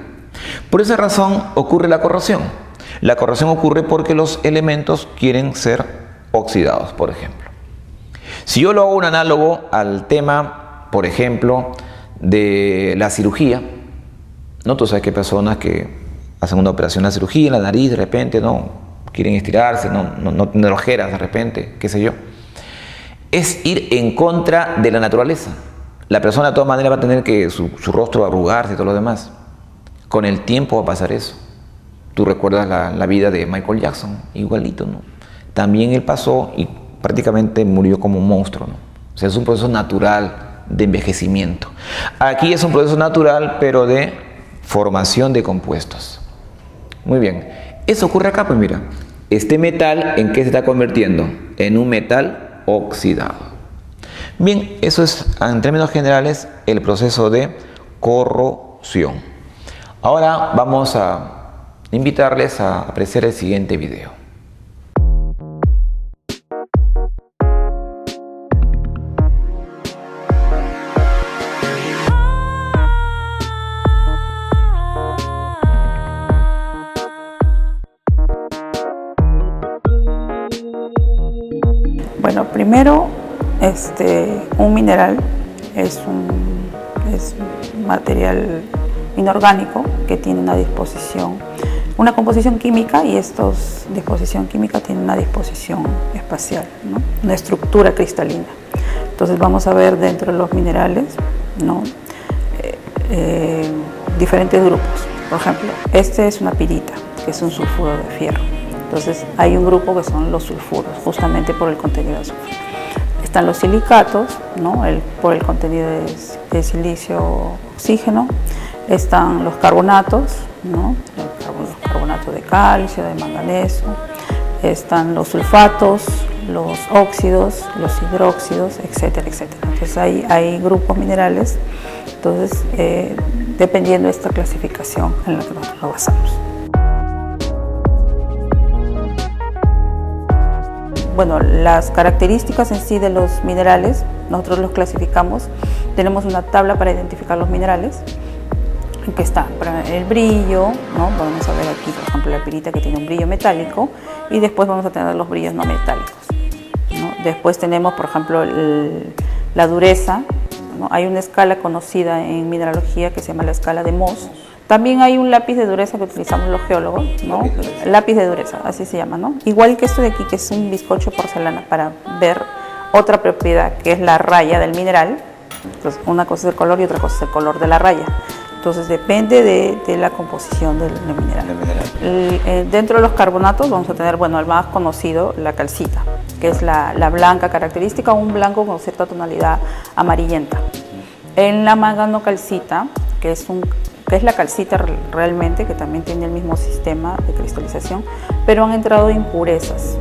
Por esa razón ocurre la corrosión. La corrosión ocurre porque los elementos quieren ser oxidados, por ejemplo. Si yo lo hago un análogo al tema, por ejemplo, de la cirugía, ¿no? Tú sabes que hay personas que hacen una operación de cirugía en la nariz, de repente, no quieren estirarse, no tener ojeras de repente, qué sé yo. Es ir en contra de la naturaleza. La persona de todas maneras va a tener que su rostro arrugarse y todo lo demás. Con el tiempo va a pasar eso. Tú recuerdas la vida de Michael Jackson, igualito, ¿no? También él pasó y prácticamente murió como un monstruo, ¿no? O sea, es un proceso natural de envejecimiento. Aquí es un proceso natural, pero de formación de compuestos. Muy bien. Eso ocurre acá, pues mira. Este metal, ¿en qué se está convirtiendo? En un metal oxidado. Bien, eso es, en términos generales, el proceso de corrosión. Ahora vamos a invitarles a apreciar el siguiente video. Bueno, primero, un mineral es un material inorgánico que tiene una composición química, y esta disposición química tiene una disposición espacial, ¿no? Una estructura cristalina. Entonces vamos a ver dentro de los minerales, ¿no? Diferentes grupos. Por ejemplo, este es una pirita, que es un sulfuro de fierro. Entonces hay un grupo que son los sulfuros, justamente por el contenido de azufre. Están los silicatos, ¿no? Por el contenido de silicio, oxígeno. Están los carbonatos, ¿no? Los carbonatos de calcio, de manganeso. Están los sulfatos, los óxidos, los hidróxidos, etcétera, etcétera. Entonces hay grupos minerales, entonces dependiendo de esta clasificación en la que nosotros nos basamos. Bueno, las características en sí de los minerales, nosotros los clasificamos. Tenemos una tabla para identificar los minerales, en que está el brillo, ¿no? Vamos a ver aquí, por ejemplo, la pirita, que tiene un brillo metálico, y después vamos a tener los brillos no metálicos, ¿no? Después tenemos, por ejemplo, la dureza, ¿no? Hay una escala conocida en mineralogía que se llama la escala de Mohs. También hay un lápiz de dureza que utilizamos los geólogos, ¿no? Lápiz de dureza, así se llama, ¿no? Igual que esto de aquí, que es un bizcocho porcelana, para ver otra propiedad, que es la raya del mineral. Entonces, una cosa es el color y otra cosa es el color de la raya. Entonces depende de la composición del mineral. Dentro de los carbonatos vamos a tener, bueno, el más conocido, la calcita, que es la blanca característica, un blanco con cierta tonalidad amarillenta. En la manganocalcita, que es la calcita realmente, que también tiene el mismo sistema de cristalización, pero han entrado impurezas.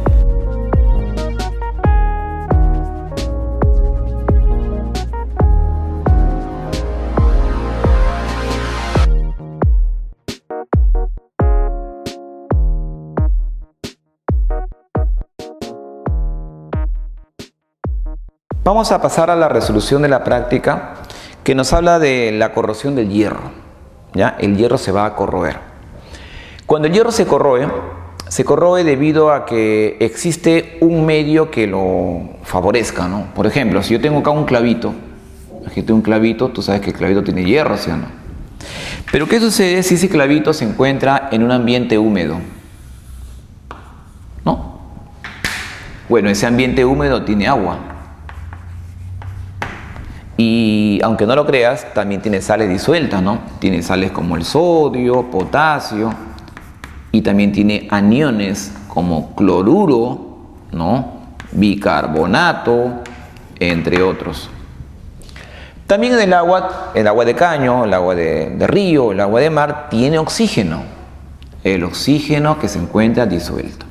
Vamos a pasar a la resolución de la práctica que nos habla de la corrosión del hierro. ¿Ya? El hierro se va a corroer. Cuando el hierro se corroe debido a que existe un medio que lo favorezca, ¿no? Por ejemplo, si yo tengo acá un clavito, aquí tengo un clavito, tú sabes que el clavito tiene hierro, ¿sí o no? Pero ¿qué sucede si ese clavito se encuentra en un ambiente húmedo? ¿No? Bueno, ese ambiente húmedo tiene agua. Y aunque no lo creas, también tiene sales disueltas, ¿no? Tiene sales como el sodio, potasio, y también tiene aniones como cloruro, ¿no? Bicarbonato, entre otros. También en el agua de caño, el agua de río, el agua de mar, tiene oxígeno. El oxígeno que se encuentra disuelto.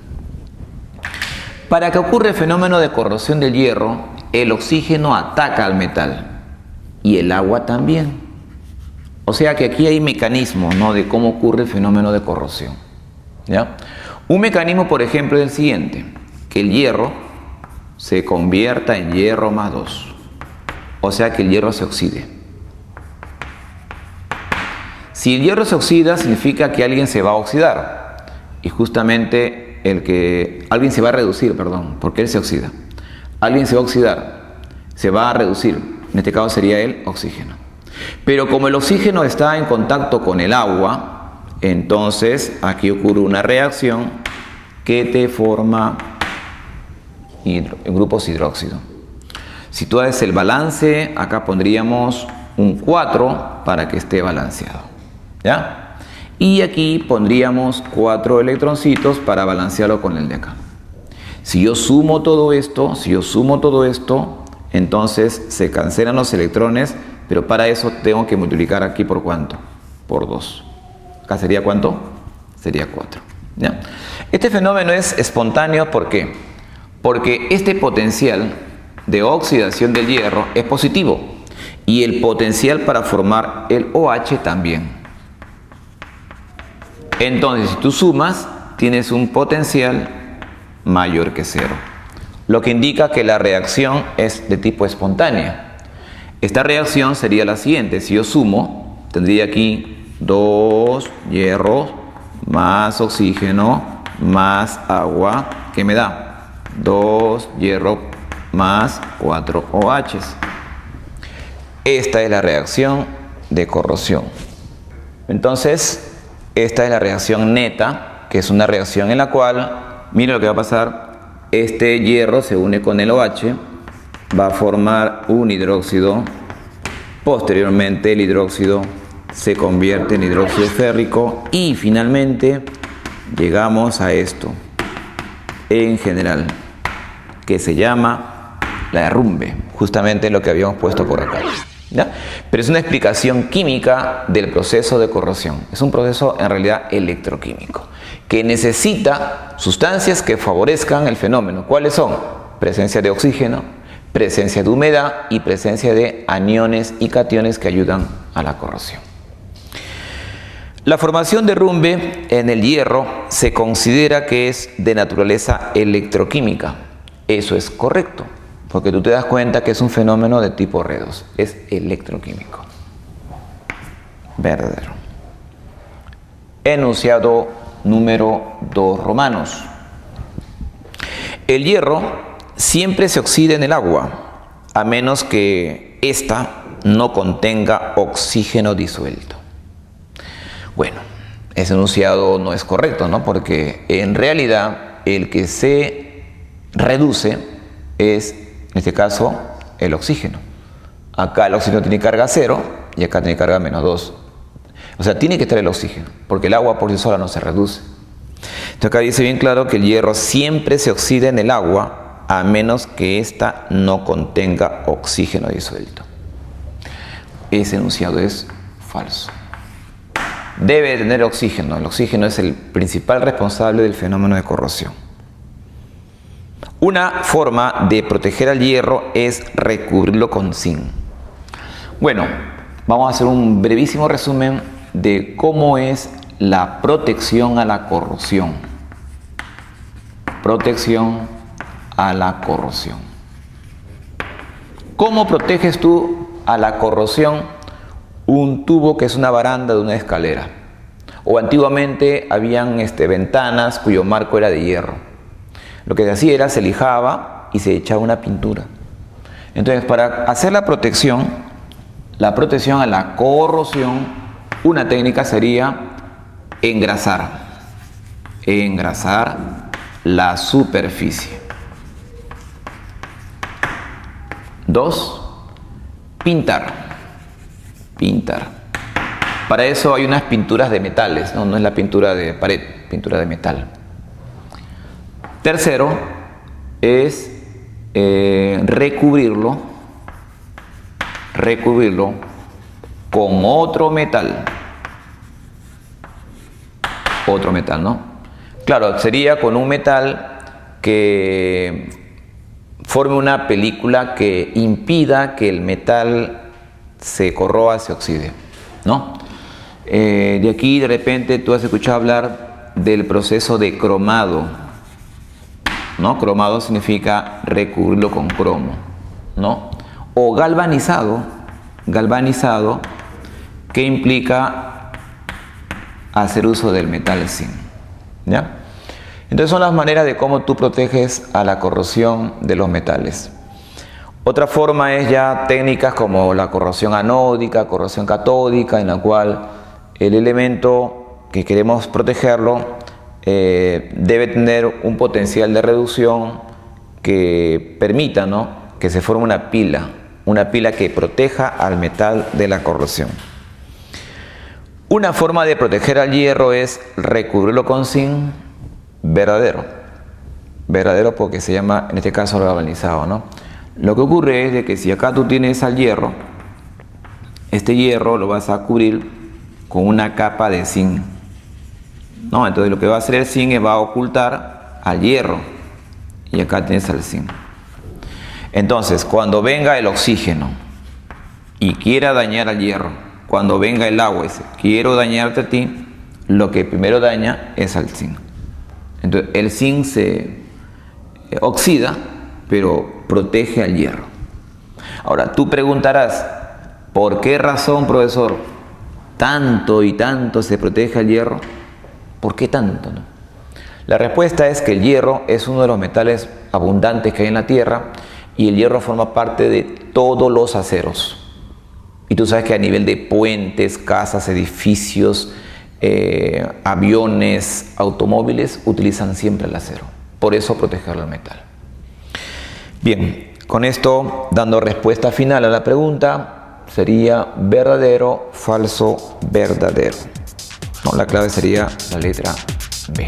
Para que ocurra el fenómeno de corrosión del hierro, el oxígeno ataca al metal. Y el agua también. O sea que aquí hay mecanismos, ¿no?, de cómo ocurre el fenómeno de corrosión. ¿Ya? Un mecanismo, por ejemplo, es el siguiente: que el hierro se convierta en hierro más 2. O sea que el hierro se oxide. Si el hierro se oxida, significa que alguien se va a oxidar. Y justamente alguien se va a reducir, porque él se oxida. Alguien se va a oxidar, se va a reducir. En este caso sería el oxígeno. Pero como el oxígeno está en contacto con el agua, entonces aquí ocurre una reacción que te forma grupos hidróxido. Si tú haces el balance, acá pondríamos un 4 para que esté balanceado. ¿Ya? Y aquí pondríamos 4 electroncitos para balancearlo con el de acá. Si yo sumo todo esto, entonces se cancelan los electrones, pero para eso tengo que multiplicar aquí por ¿cuánto? Por 2. ¿Acá sería cuánto? Sería 4. ¿Ya? Este fenómeno es espontáneo, ¿por qué? Porque este potencial de oxidación del hierro es positivo y el potencial para formar el OH también. Entonces, si tú sumas, tienes un potencial mayor que 0. Lo que indica que la reacción es de tipo espontánea. Esta reacción sería la siguiente: si yo sumo, tendría aquí 2 hierros más oxígeno más agua, ¿qué me da? 2 hierro más 4 OHs. Esta es la reacción de corrosión. Entonces, esta es la reacción neta, que es una reacción en la cual, mira lo que va a pasar. Este hierro se une con el OH, va a formar un hidróxido. Posteriormente el hidróxido se convierte en hidróxido férrico y finalmente llegamos a esto en general, que se llama la derrumbe, justamente lo que habíamos puesto por acá. ¿Ya? Pero es una explicación química del proceso de corrosión. Es un proceso en realidad electroquímico que necesita sustancias que favorezcan el fenómeno. ¿Cuáles son? Presencia de oxígeno, presencia de humedad y presencia de aniones y cationes que ayudan a la corrosión. La formación de derrumbe en el hierro se considera que es de naturaleza electroquímica. Eso es correcto, porque tú te das cuenta que es un fenómeno de tipo redox, es electroquímico. Verdadero. Enunciado número 2 romanos. El hierro siempre se oxida en el agua, a menos que ésta no contenga oxígeno disuelto. Bueno, ese enunciado no es correcto, ¿no? Porque en realidad el que se reduce es, en este caso, el oxígeno. Acá el oxígeno tiene carga 0 y acá tiene carga -2. O sea, tiene que estar el oxígeno, porque el agua por sí sola no se reduce. Entonces acá dice bien claro que el hierro siempre se oxida en el agua a menos que ésta no contenga oxígeno disuelto. Ese enunciado es falso. Debe tener oxígeno. El oxígeno es el principal responsable del fenómeno de corrosión. Una forma de proteger al hierro es recubrirlo con zinc. Bueno, vamos a hacer un brevísimo resumen de cómo es la protección a la corrosión. Protección a la corrosión. ¿Cómo proteges tú a la corrosión un tubo que es una baranda de una escalera? O antiguamente habían ventanas cuyo marco era de hierro. Lo que se hacía era se lijaba y se echaba una pintura. Entonces, para hacer la protección a la corrosión, una técnica sería engrasar la superficie. 2, pintar. Para eso hay unas pinturas de metales, no es la pintura de pared, pintura de metal. Tercero es recubrirlo con otro metal, ¿no? Claro, sería con un metal que forme una película que impida que el metal se corroa, se oxide, ¿no? De aquí de repente tú has escuchado hablar del proceso de cromado, ¿no? Cromado significa recubrirlo con cromo, ¿no? O galvanizado, que implica hacer uso del metal zinc, ¿ya? Entonces son las maneras de cómo tú proteges a la corrosión de los metales. Otra forma es ya técnicas como la corrosión anódica, corrosión catódica, en la cual el elemento que queremos protegerlo debe tener un potencial de reducción que permita, ¿no?, que se forme una pila que proteja al metal de la corrosión. Una forma de proteger al hierro es recubrirlo con zinc verdadero porque se llama en este caso galvanizado, ¿no? Lo que ocurre es de que si acá tú tienes al hierro, este hierro lo vas a cubrir con una capa de zinc, ¿no? Entonces lo que va a hacer el zinc es va a ocultar al hierro y acá tienes al zinc. Entonces cuando venga el oxígeno y quiera dañar al hierro, cuando venga el agua y dice quiero dañarte a ti, lo que primero daña es al zinc. Entonces el zinc se oxida, pero protege al hierro. Ahora tú preguntarás, ¿por qué razón, profesor, tanto y tanto se protege al hierro? ¿Por qué tanto, no? La respuesta es que el hierro es uno de los metales abundantes que hay en la Tierra y el hierro forma parte de todos los aceros. Y tú sabes que a nivel de puentes, casas, edificios, aviones, automóviles, utilizan siempre el acero. Por eso proteger el metal. Bien, con esto, dando respuesta final a la pregunta, sería verdadero, falso, verdadero. No, la clave sería la letra B.